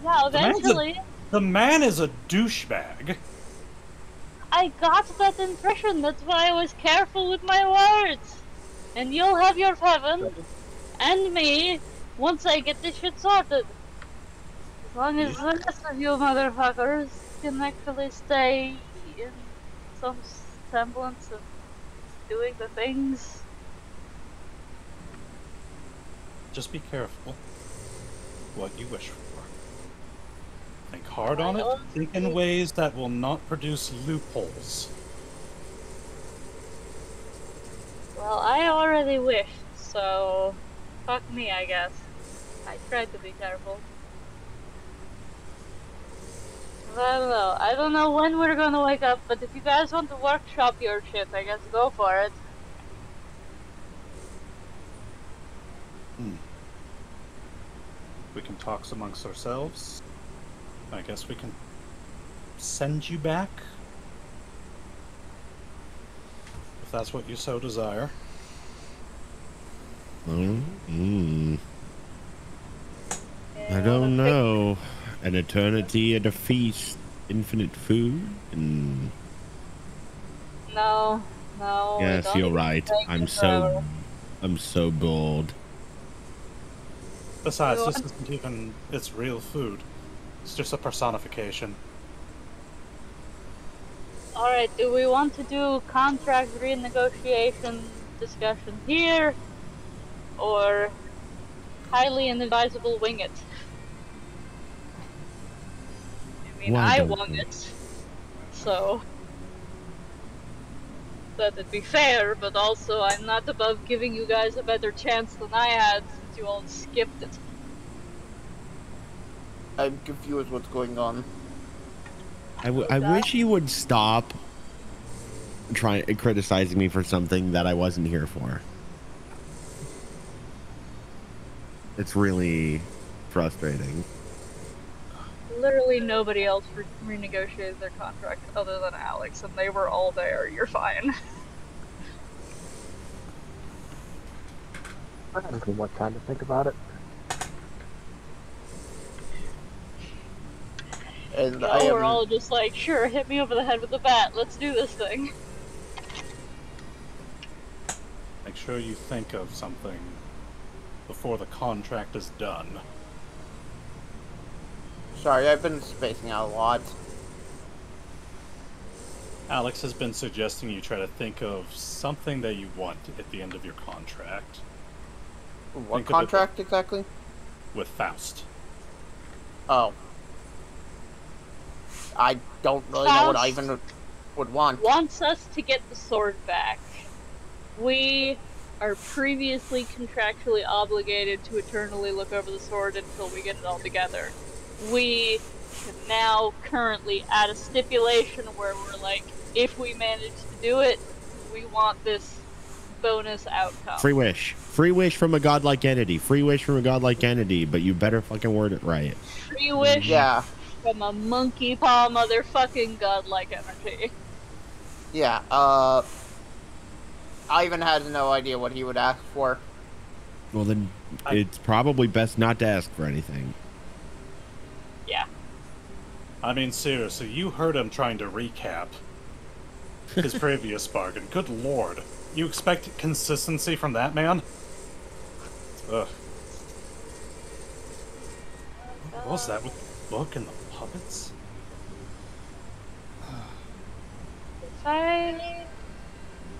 Yeah, eventually. The man is a douchebag. I got that impression, that's why I was careful with my words. And you'll have your heaven, and me, once I get this shit sorted. As long as the rest of you motherfuckers can actually stay in some semblance of doing the things. Just be careful what you wish for. Think hard on it. Think in ways that will not produce loopholes. Well, I already wished, so fuck me, I guess. I tried to be careful. I don't know. I don't know when we're gonna wake up, but if you guys want to workshop your shit, I guess go for it. We can talk amongst ourselves. I guess we can send you back, if that's what you so desire. Mm-hmm. An eternity at a feast, infinite food, and No. yes, don't you're even right. think I'm so. so bored. Besides, You this want- isn't even its real food. It's just a personification. Alright, do we want to do contract renegotiation discussion here? Or highly inadvisable wing it? I mean, Why I don't won we? it. So that'd be fair, but also I'm not above giving you guys a better chance than I had since you all skipped it. I'm confused what's going on. I wish you would stop criticizing me for something that I wasn't here for. It's really frustrating. Literally nobody else renegotiated their contract other than Alex, and they were all there. You're fine. I just need more time to think about it. And Yeah, I we're am all just like, sure, hit me over the head with a bat. Let's do this thing. Make sure you think of something before the contract is done. sorry, I've been spacing out a lot. Alex has been suggesting you try to think of something that you want at the end of your contract. What Think of it contract exactly? with Faust. Oh. I don't really know what I even would want. Wants us to get the sword back. We are previously contractually obligated to eternally look over the sword until we get it all together. We can now currently add a stipulation where we're like, if we manage to do it, we want this bonus outcome. Free wish from a godlike entity. Free wish from a godlike entity, but you better fucking word it right. Free wish Yeah. from a monkey paw motherfucking godlike energy. Yeah, Ivan has no idea what he would ask for. Well, then it's probably best not to ask for anything. Yeah. I mean, seriously, you heard him trying to recap his previous bargain. Good lord. You expect consistency from that man? Ugh. What was that with the book and the puppets?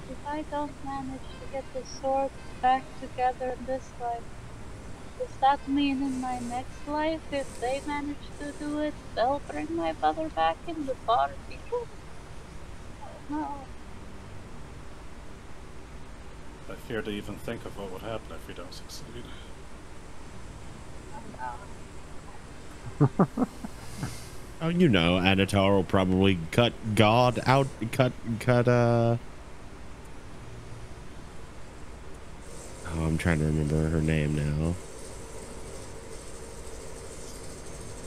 If I don't manage to get the sword back together in this life, does that mean in my next life, if they manage to do it, they'll bring my brother back in the bar people? No. I fear to even think of what would happen if we don't succeed. Oh, you know, Anatar will probably cut God out, oh, I'm trying to remember her name now.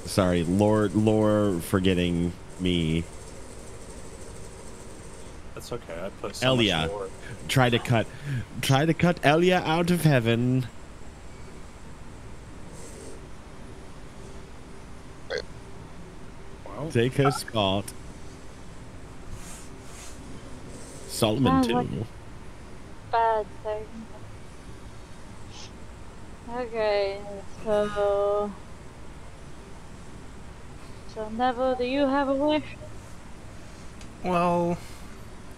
Sorry, lore forgetting me. That's okay. I put so Elia. much more. Try to cut Elia out of heaven. Well, Take her spot. Solomon Sounds like too. bad thing. Okay, so Nevo, do you have a wish? Well,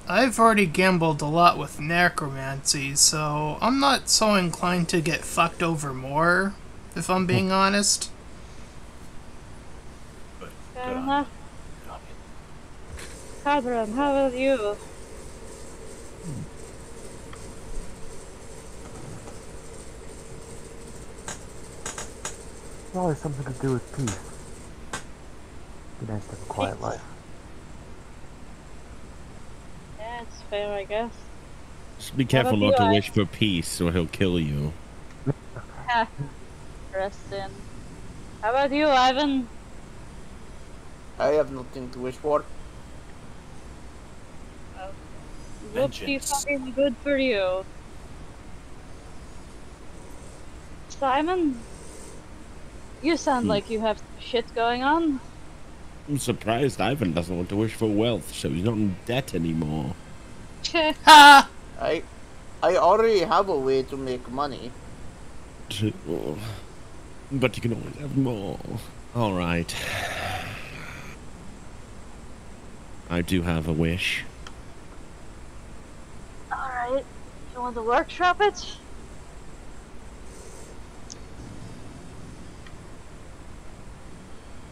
I've already gambled a lot with necromancy, so I'm not so inclined to get fucked over more, if I'm being honest. but Fair good on enough. you. Good on you. Kodhran, how about you? Probably something to do with peace. Be nice to have a quiet Peace. life. Yeah, it's fair, I guess. Just be careful about not to you, wish for peace, or he'll kill you. Ha. Rest in. How about you, Ivan? I have nothing to wish for. Whoopsie Vengeance. fucking good for you. Simon? You sound like you have shit going on. I'm surprised Ivan doesn't want to wish for wealth, so he's not in debt anymore. Ha! I already have a way to make money. But you can always have more. All right. I do have a wish. Alright, you want to workshop it?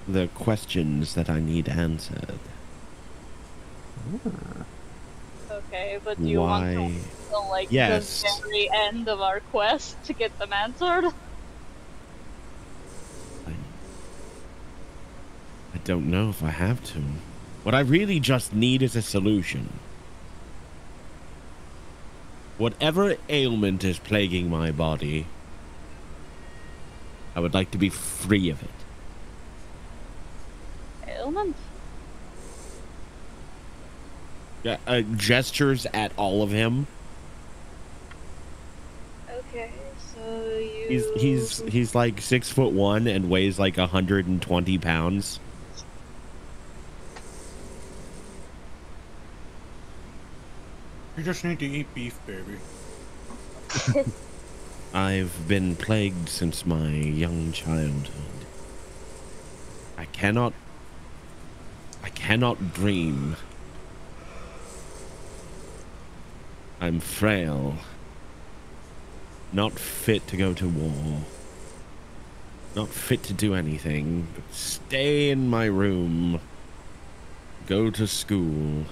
The questions that I need answered. Okay, but do you want to until, like, yes. the very end of our quest to get them answered? I don't know if I have to. What I really just need is a solution. Whatever ailment is plaguing my body, I would like to be free of it. Ailment? Yeah, gestures at all of him. Okay, so you... He's like 6'1" and weighs like 120 pounds. You just need to eat beef, baby. I've been plagued since my young childhood. I cannot dream. I'm frail. Not fit to go to war. Not fit to do anything but stay in my room. Go to school.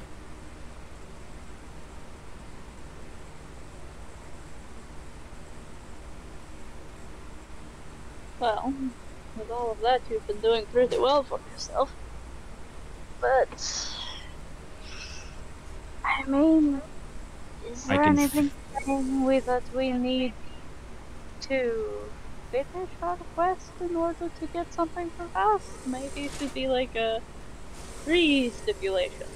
Well, with all of that, you've been doing pretty well for yourself. But... I mean... Is there anything that we need to finish our quest in order to get something from us? Maybe it should be like a free stipulation.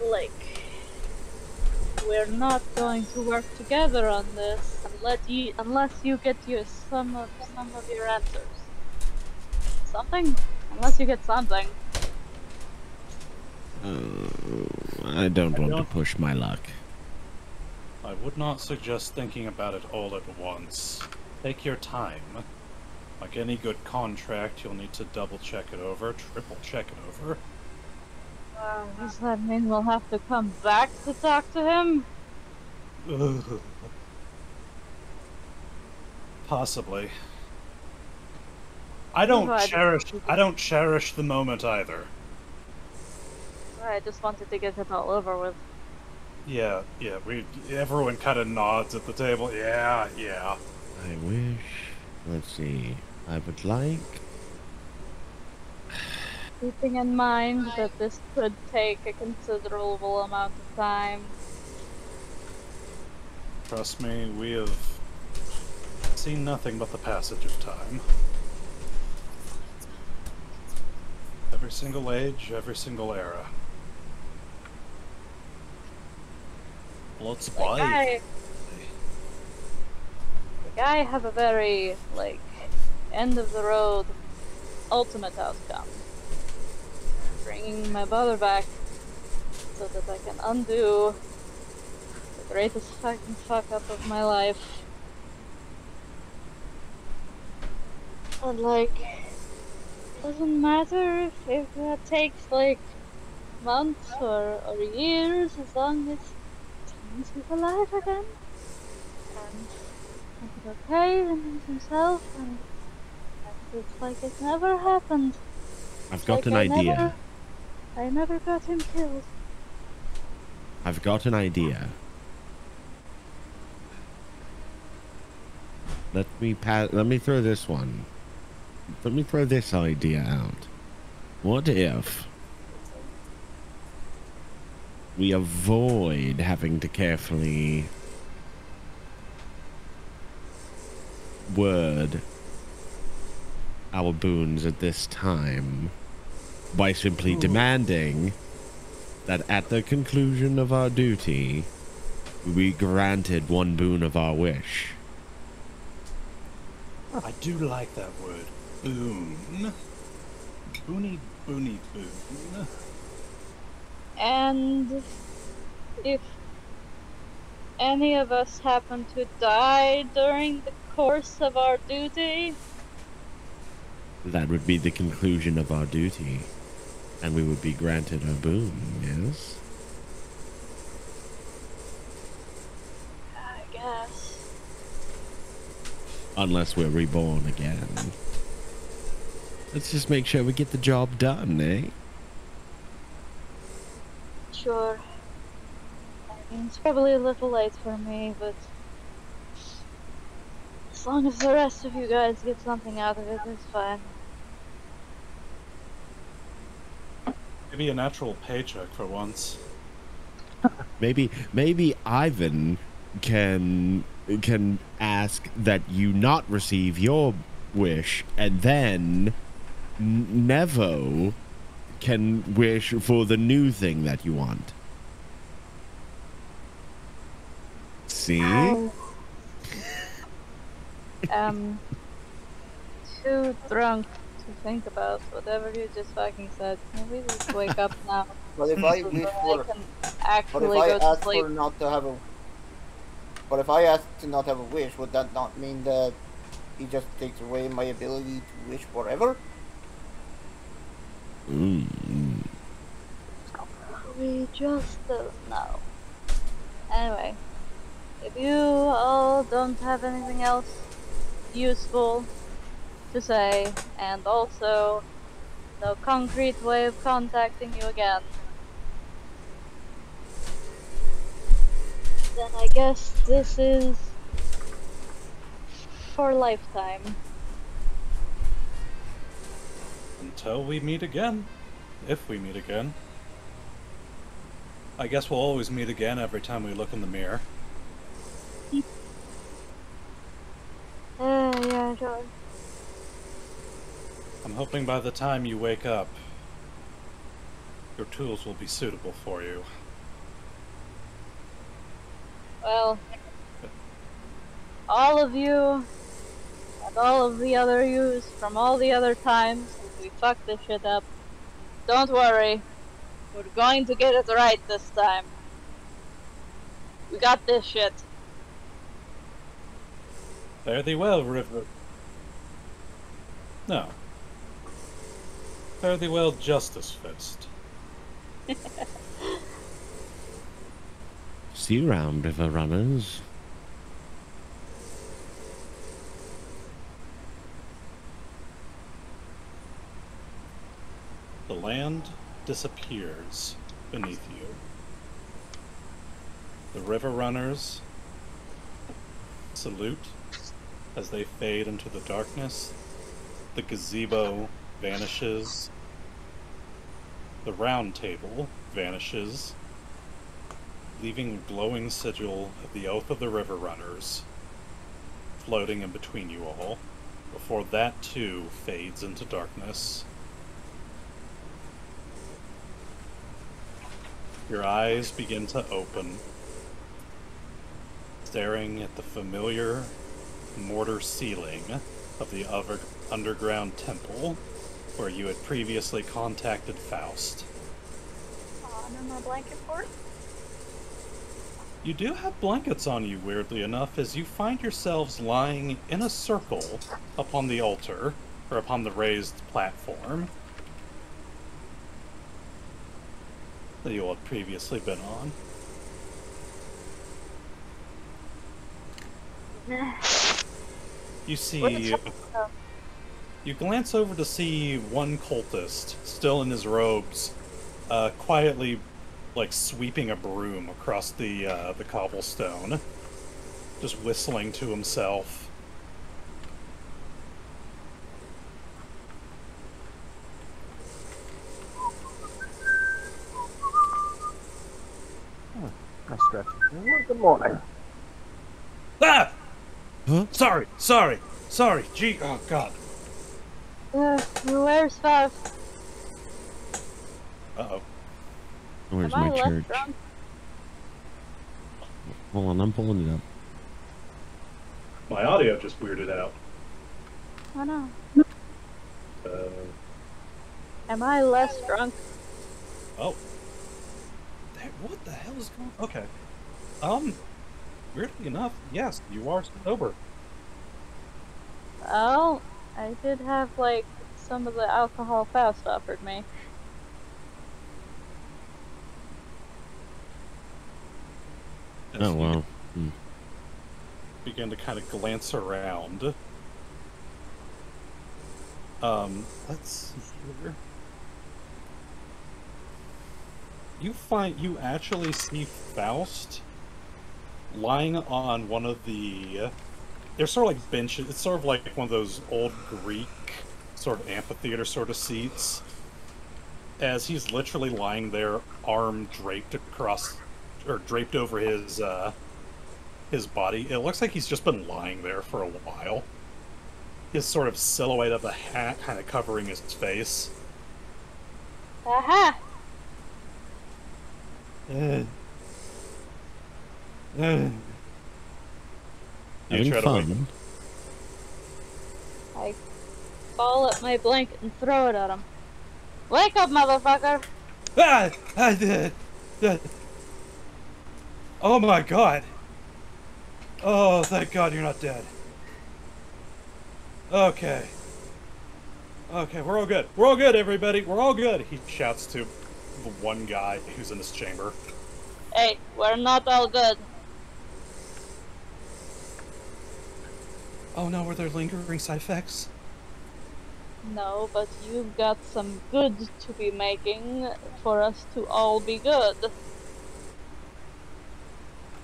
Like, we're not going to work together on this unless you get some of your answers. Something? Unless you get something. I don't want to push my luck. I would not suggest thinking about it all at once. Take your time. Like any good contract, you'll need to double check it over, triple check it over. Does that mean we'll have to come back to talk to him? Possibly. I don't cherish the moment either. I just wanted to get it all over with. Yeah, everyone kind of nods at the table. Yeah. I wish. Let's see. I would like. Keeping in mind that this could take a considerable amount of time. Trust me, we have seen nothing but the passage of time. Every single age, every single era. Let's buy. Like, I have a very, like, end of the road, ultimate outcome. Bringing my brother back so that I can undo the greatest fucking fuck up of my life. And, like, doesn't matter if that takes, like, months or years, as long as he's alive again. And he's okay, and he's himself, and it's like it never happened. I've got an idea. I never got him killed. I've got an idea. Let me throw this one. Let me throw this idea out. What if we avoid having to carefully word our boons at this time by simply demanding that at the conclusion of our duty we be granted one boon of our wish? I do like that word. Boon. Boony, boony, boon. And if any of us happen to die during the course of our duty, That would be the conclusion of our duty, and we would be granted a boon, yes? I guess. Unless we're reborn again. Let's just make sure we get the job done, eh? Sure. I mean, it's probably a little late for me, but as long as the rest of you guys get something out of it, it's fine. Maybe a natural paycheck for once. Maybe Ivan can ask that you not receive your wish, and then Nevo can wish for the new thing that you want. See? Too drunk to think about whatever you just fucking said. Can we just wake up now? But if I So wish that for, I can but actually if I go to ask sleep. for not to have a, but if I ask to not have a wish, would that not mean that he just takes away my ability to wish forever? We just don't know. Anyway, if you all don't have anything else useful to say, and also no concrete way of contacting you again, then I guess this is for lifetime. Until we meet again. If we meet again. I guess we'll always meet again every time we look in the mirror. Yeah, sure. I'm hoping by the time you wake up, your tools will be suitable for you. Well, all of you and all of the other yous from all the other times we fucked this shit up, don't worry. We're going to get it right this time. We got this shit. Fare thee well, River. No. Fare thee well, Justice Fist. See you around, River Runners. The land disappears beneath you. The River Runners salute as they fade into the darkness. The gazebo vanishes. The round table vanishes, leaving a glowing sigil of the Oath of the River Runners floating in between you all, before that too fades into darkness. Your eyes begin to open, staring at the familiar mortar ceiling of the underground temple where you had previously contacted Faust. Oh, no more blanket fort? You do have blankets on you, weirdly enough, as you find yourselves lying in a circle upon the altar, or upon the raised platform that you all had previously been on. You see... You glance over to see one cultist, still in his robes, quietly, like, sweeping a broom across the cobblestone, just whistling to himself. I stretch. Good morning. Ah! Huh? Sorry, gee, oh god. Where's Faust? Uh-oh. Where's Am I my less church? drunk? Hold on, I'm pulling it up. My audio just weirded out. Oh no. Uh, Am I less drunk? oh. What the hell is going on? Okay. Weirdly enough, yes, you are sober. Well, I did have, like, some of the alcohol Faust offered me. Oh, wow. Begin to kind of glance around. Let's see here. You actually see Faust lying on one of the, they're sort of like benches. It's sort of like one of those old Greek sort of amphitheater sort of seats, as he's literally lying there, arm draped across, or draped over his body. It looks like he's just been lying there for a while. His sort of silhouette of a hat kind of covering his face. Aha! Having fun. I ball up my blanket and throw it at him. Wake up, motherfucker! I did. Oh my god. Oh, thank God you're not dead. Okay. Okay, we're all good. We're all good, everybody. We're all good. He shouts to the one guy who's in this chamber. Hey, we're not all good. Oh no, were there lingering side effects? No, but you've got some good to be making for us to all be good.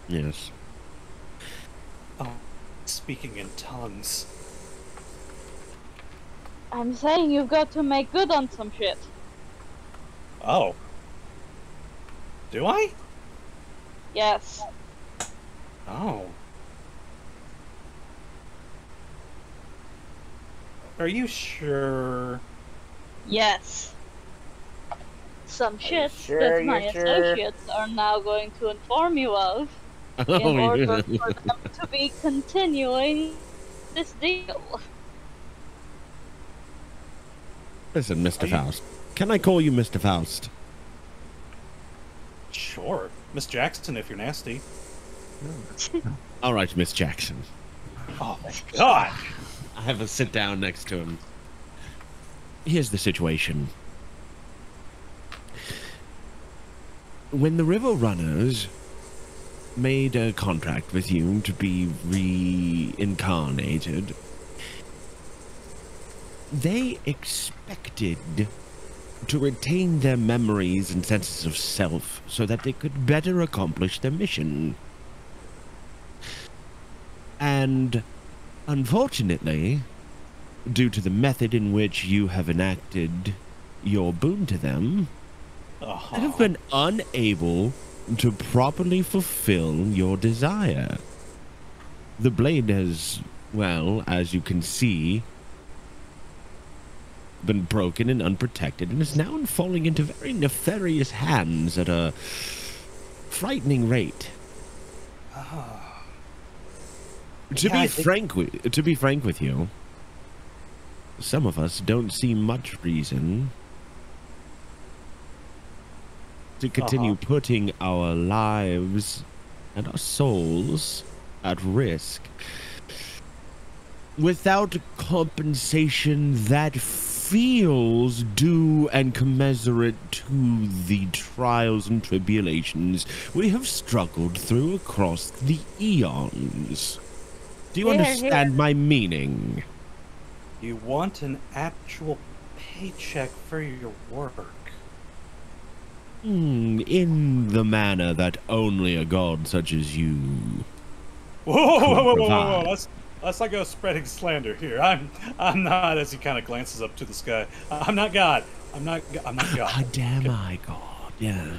Yes. Oh, speaking in tongues. I'm saying you've got to make good on some shit. Oh. Do I? Yes. Oh. Are you sure? Yes. Some shit sure that my you're sure? associates are now going to inform you of in order for them to be continuing this deal. Listen, Mr. Faust. Can I call you Mr. Faust? Sure. Miss Jackson, if you're nasty. All right, Miss Jackson. Oh, my God! I have a sit down next to him. Here's the situation. When the River Runners made a contract with you to be reincarnated, they expected to retain their memories and senses of self so that they could better accomplish their mission. And unfortunately, due to the method in which you have enacted your boon to them, they have been unable to properly fulfill your desire. The blade has, well, as you can see, been broken and unprotected and is now falling into very nefarious hands at a frightening rate. To be frank with you, some of us don't see much reason to continue putting our lives and our souls at risk without compensation that feels due and commensurate to the trials and tribulations we have struggled through across the eons. Do you understand my meaning? You want an actual paycheck for your work. In the manner that only a god such as you. Whoa. Let's not go spreading slander here. I'm not, as he kind of glances up to the sky. I'm not God. I'm not God. Damn I God. Yeah.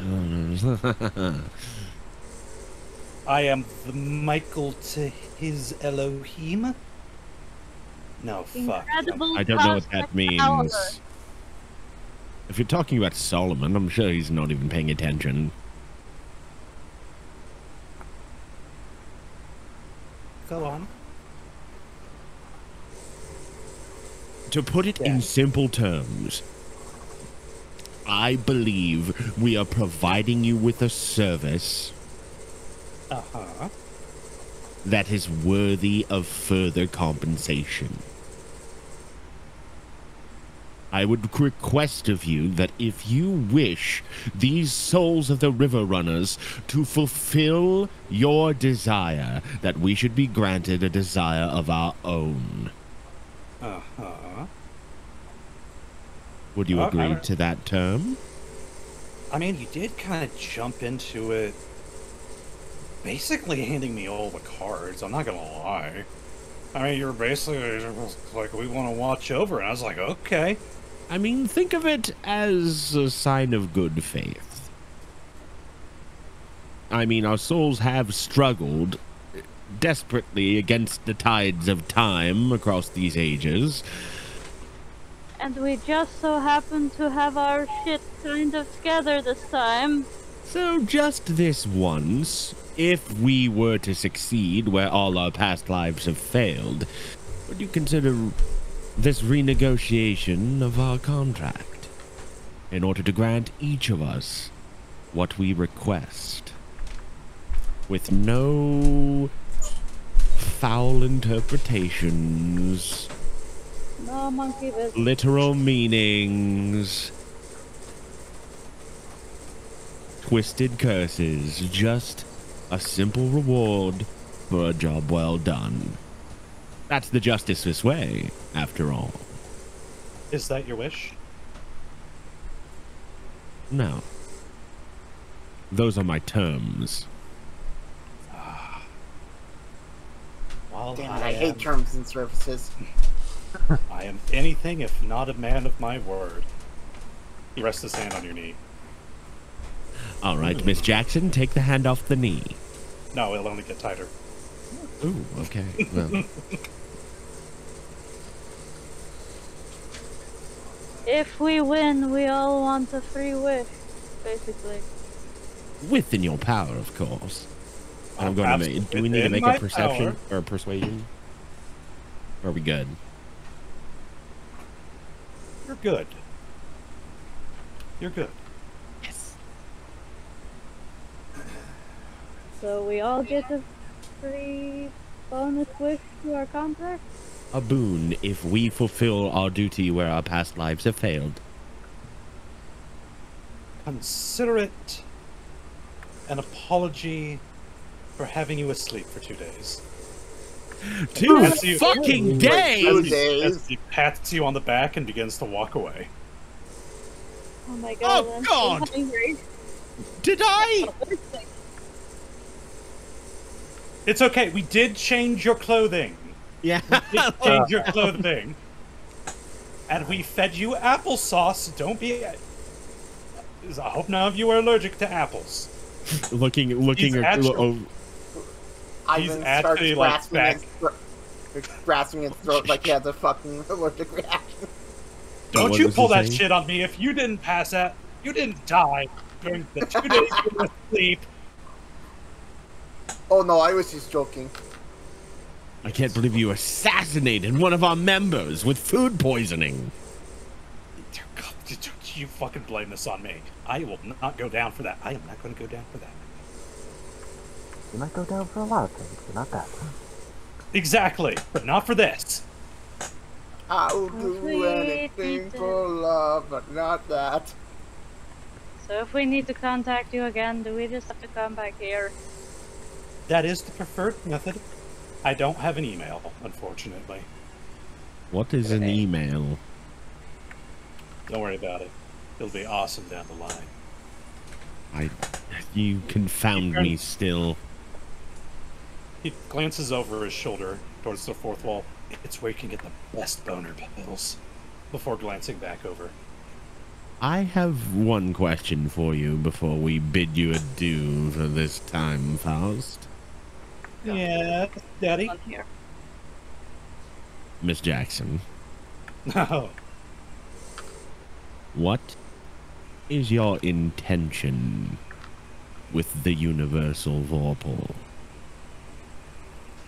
I am the Michael to his Elohim. No, fuck. I don't know what that means. Power. If you're talking about Solomon, I'm sure he's not even paying attention. Go on. To put it in simple terms, I believe we are providing you with a service that is worthy of further compensation. I would request of you that if you wish these souls of the river runners to fulfill your desire, that we should be granted a desire of our own. Would you agree to that term? I mean, you did kind of jump into it basically handing me all the cards, I'm not gonna lie. I mean, you're basically like, we want to watch over, and I was like, okay. I mean, think of it as a sign of good faith. I mean, our souls have struggled desperately against the tides of time across these ages. And we just so happen to have our shit kind of together this time. So just this once, if we were to succeed where all our past lives have failed, would you consider this renegotiation of our contract in order to grant each of us what we request, with no foul interpretations, no monkey business, literal meanings, twisted curses, just a simple reward for a job well done. That's the justice's way, after all. Is that your wish? No. Those are my terms. Well, damn it, I hate terms and services. I am anything if not a man of my word. He rests his hand on your knee. All right, Miss Jackson, take the hand off the knee. No, it'll only get tighter. Ooh, okay. Well. If we win, we all want a free wish, basically. Within your power, of course. I'm going to make. Do we need to make a perception or a persuasion? Or are we good? You're good. You're good. Yes. So we all get a free bonus wish to our contract? A boon if we fulfill our duty where our past lives have failed. Consider it an apology for having you asleep for 2 days. 2 fucking days! 2 days! As he pats you on the back and begins to walk away. Oh my god, Oh I'm God. so hungry. Did I? It's okay, we did change your clothing. Yeah. We did change your clothing. And we fed you applesauce. Don't be... I hope none of you are allergic to apples. looking He's oh, Ivan actually, starts like, grasping his throat like he has a fucking allergic reaction. Don't you pull that shit on me. If you didn't pass out, you didn't die during the 2 days you were asleep. Oh no, I was just joking. I can't believe you assassinated one of our members with food poisoning. You fucking blame this on me. I will not go down for that. I am not going to go down for that. You might go down for a lot of things, but not that. Exactly, but not for this. I'll do anything for love, but not that. So if we need to contact you again, do we just have to come back here? That is the preferred method. I don't have an email, unfortunately. What is an email? Don't worry about it. It'll be awesome down the line. You confound me still. He glances over his shoulder towards the fourth wall. It's where you can get the best boner pills. Before glancing back over. I have one question for you before we bid you adieu for this time, Faust. Yeah, Daddy? Here. Miss Jackson. No. What is your intention with the Universal Vorpal?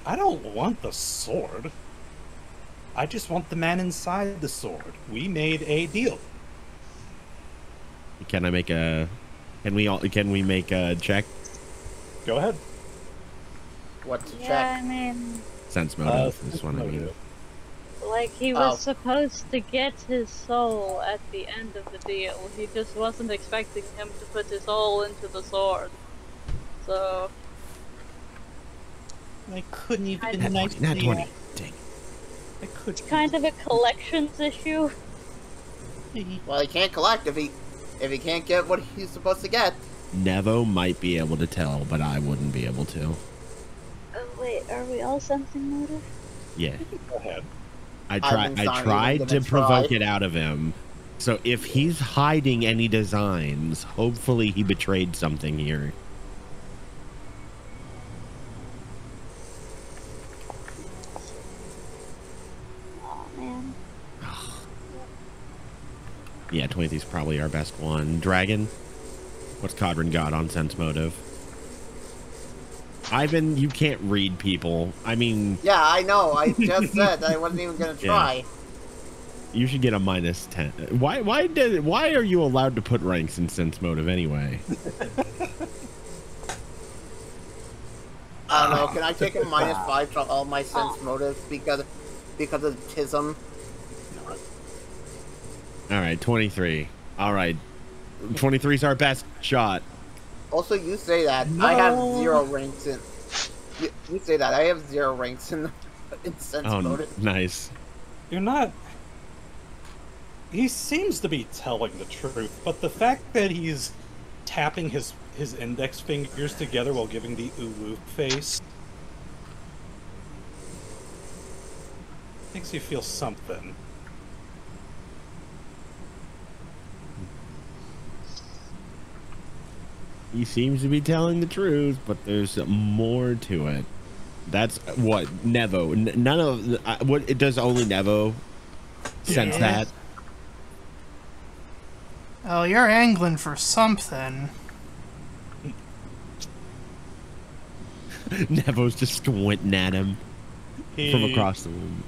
I don't want the sword. I just want the man inside the sword. We made a deal. Can I make a? Can we make a check? Go ahead. What's the Yeah, check? I mean, Sense motive. This one, I mean. like, he was supposed to get his soul at the end of the deal. He just wasn't expecting him to put his soul into the sword. So... I couldn't even Not 20. Dang. I could. It's kind of a collections issue. Well, he can't collect if he can't get what he's supposed to get. Nevo might be able to tell, but I wouldn't be able to. Oh wait, are we all sensing motive? Yeah. Go ahead. I tried to provoke it out of him. So if he's hiding any designs, hopefully he betrayed something here. Oh man. Yeah, 23 is probably our best one. Dragon, what's Kodhran got on sense motive? Ivan, you can't read people. I mean... Yeah, I know. I just said I wasn't even going to try. Yeah. You should get a -10. Why are you allowed to put ranks in sense motive anyway? I don't know. Can I take a -5 to all my sense motives because of Tism? All right, 23. All right. 23 is our best shot. Also, you say that. No. I have 0 ranks in... You say that. I have 0 ranks in sense motive. Nice. You're not... He seems to be telling the truth, but the fact that he's tapping his index fingers together while giving the ooh face makes you feel something. He seems to be telling the truth, but there's more to it. That's what Nevo. None of what it does. Only Nevo sense that. Oh, you're angling for something. Nevo's just squinting at him from across the room.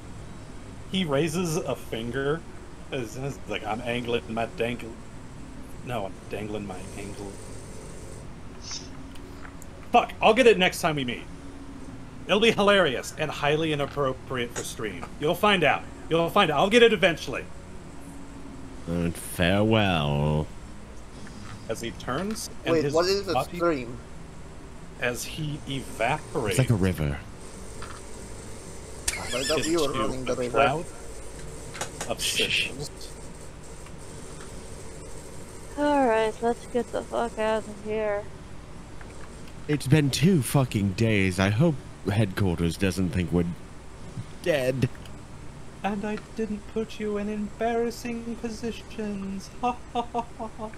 He raises a finger, as like I'm angling my No, I'm dangling my angle. Fuck! I'll get it next time we meet. It'll be hilarious and highly inappropriate for stream. You'll find out. You'll find out. I'll get it eventually. Farewell. As he turns, and Wait, his what is a body, stream? as he evaporates. It's like a river. I thought you were into running the a river. cloud of sigils. Alright, let's get the fuck out of here. It's been 2 fucking days. I hope headquarters doesn't think we're dead. And I didn't put you in embarrassing positions. Ha ha ha ha ha.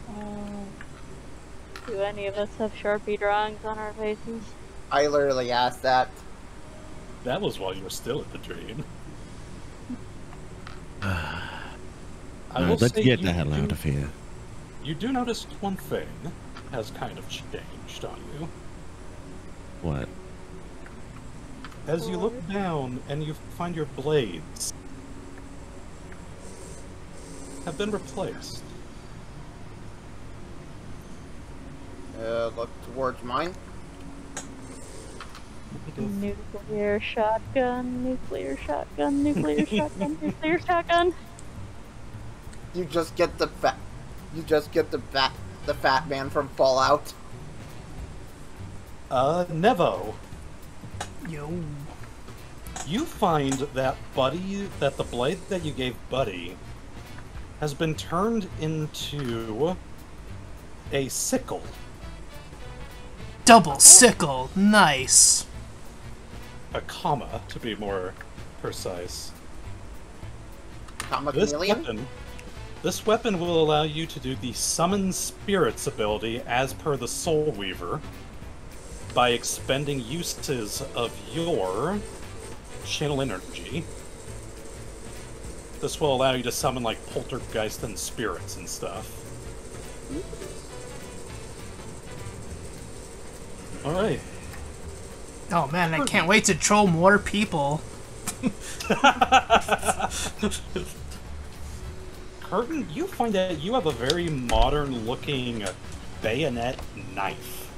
Do any of us have Sharpie drawings on our faces? I literally asked that. That was while you were still at the dream. Alright, let's get the hell out of here. You do notice one thing has kind of changed on you. What? As you look down and you find your blades have been replaced. Look towards mine. Nuclear shotgun, nuclear shotgun, nuclear shotgun, nuclear shotgun. You just get the fat man from Fallout. Nevo, Yo. you find that the blade that you gave Buddy has been turned into a sickle. Double sickle. Nice. A comma, to be more precise. Comma This chameleon? weapon will allow you to do the Summon Spirits ability as per the Soul Weaver by expending uses of your channel energy. This will allow you to summon like poltergeist and spirits and stuff. Alright. Oh man, I can't wait to troll more people. Khurtin, you find that you have a very modern-looking bayonet knife.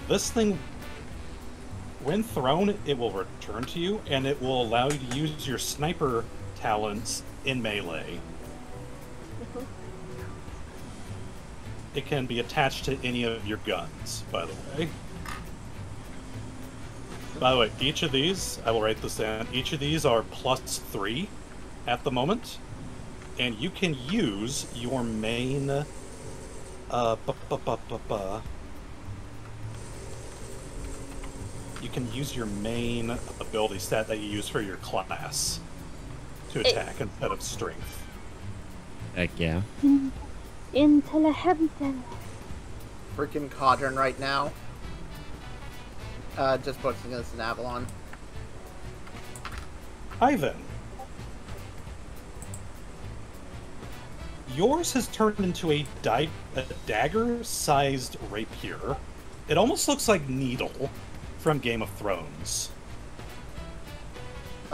This thing, when thrown, it will return to you, and it will allow you to use your sniper talents in melee. It can be attached to any of your guns, by the way. By the way, each of these, I will write this down, each of these are +3 at the moment, and you can use your main, you can use your main ability stat that you use for your class to attack instead of strength. Heck yeah. Intelligent. Freaking Kodhran right now. Just focusing against an Avalon. Ivan. Yours has turned into a dagger-sized rapier. It almost looks like Needle from Game of Thrones.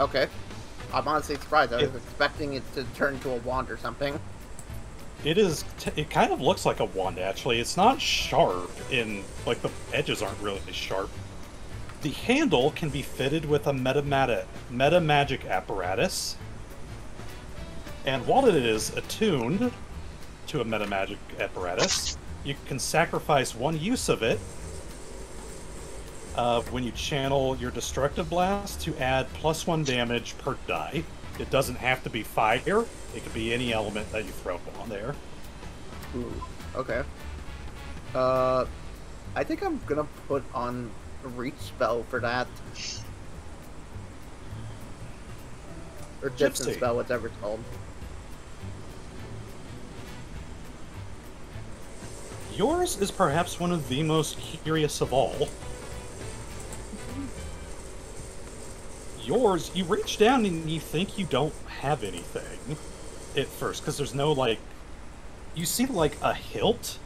Okay. I'm honestly surprised. I was expecting it to turn into a wand or something. It is. It kind of looks like a wand, actually. It's not sharp in... Like, the edges aren't really sharp. The handle can be fitted with a meta magic apparatus. And while it is attuned to a meta magic apparatus, you can sacrifice one use of it when you channel your destructive blast to add +1 damage per die. It doesn't have to be fire. It could be any element that you throw on there. Ooh, okay. I think I'm gonna put on a reach spell for that. Or distance spell, whatever it's called. Yours is perhaps one of the most curious of all. Yours, you reach down and you think you don't have anything at first, because there's no, like... You see, like, a hilt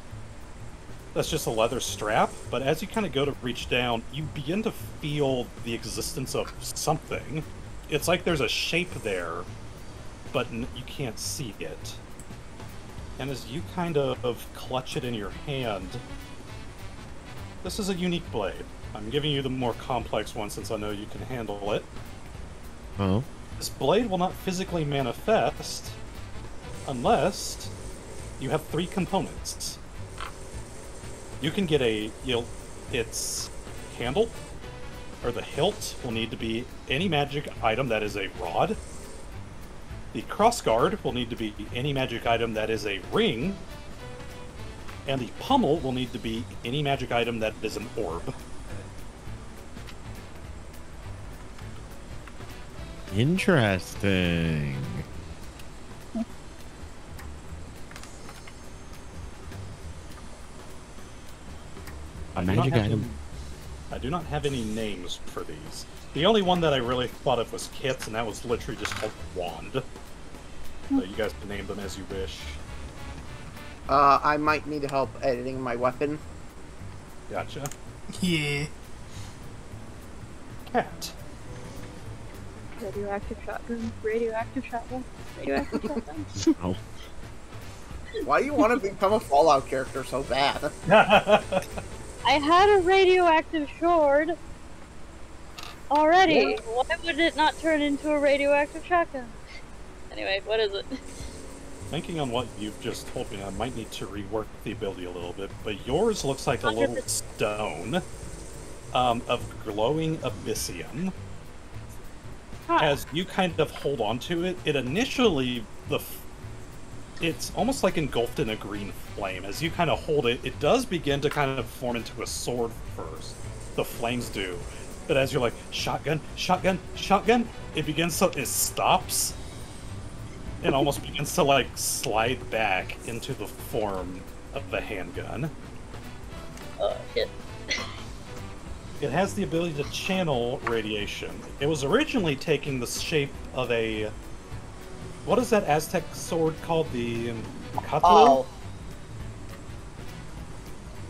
that's just a leather strap, but as you kind of go to reach down, you begin to feel the existence of something. It's like there's a shape there, but you can't see it. And as you kind of clutch it in your hand, this is a unique blade. I'm giving you the more complex one since I know you can handle it. Oh. This blade will not physically manifest unless you have 3 components. You can get its handle, or the hilt will need to be any magic item that is a rod. The crossguard will need to be any magic item that is a ring. And the pommel will need to be any magic item that is an orb. Interesting. A magic item. I do not have any names for these. The only one that I really thought of was Kits, and that was literally just called Wand. So you guys can name them as you wish. I might need help editing my weapon. Gotcha. Yeah. Cat. Radioactive shotgun. Radioactive shotgun. Radioactive shotgun. Oh. Why do you want to become a Fallout character so bad? I had a radioactive sword already. Why would it not turn into a radioactive shotgun? Anyway, what is it? Thinking on what you've just told me, I might need to rework the ability a little bit, but yours looks like a little stone of glowing abyssium. Huh. As you kind of hold on to it, it initially, it's almost like engulfed in a green flame. As you kind of hold it, it does begin to kind of form into a sword first. The flames do. But as you're like, shotgun, shotgun, shotgun, it stops. And almost begins to, like, slide back into the form of the handgun. Oh, shit. It has the ability to channel radiation. It was originally taking the shape of a... What is that Aztec sword called? The Katlu? Oh.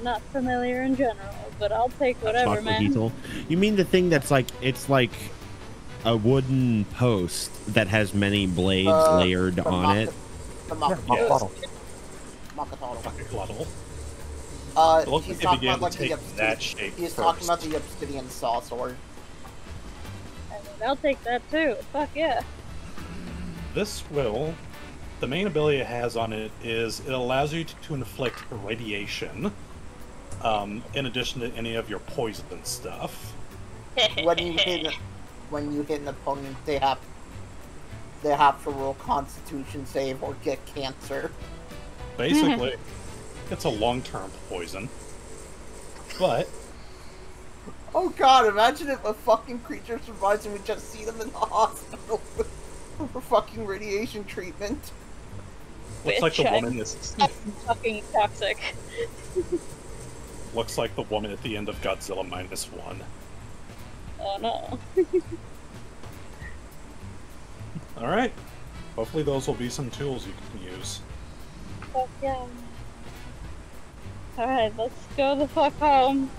Not familiar in general, but I'll take whatever, man. Diesel. You mean the thing that's like, it's like a wooden post that has many blades layered on it? The Makatotl. Makatotl. He's talking about like that shape. He's talking about the obsidian saw sword. I mean, I'll take that too. Fuck yeah. This will, the main ability it has on it is it allows you to inflict radiation, in addition to any of your poison stuff. When you hit an opponent, they have to roll Constitution save or get cancer. Basically, it's a long-term poison. But oh god, imagine if a fucking creature survives and we just see them in the hospital for fucking radiation treatment. Looks like the woman is fucking toxic. Looks like the woman at the end of Godzilla -1. Oh no. Alright. Hopefully those will be some tools you can use. Fuck yeah. Alright, let's go the fuck home.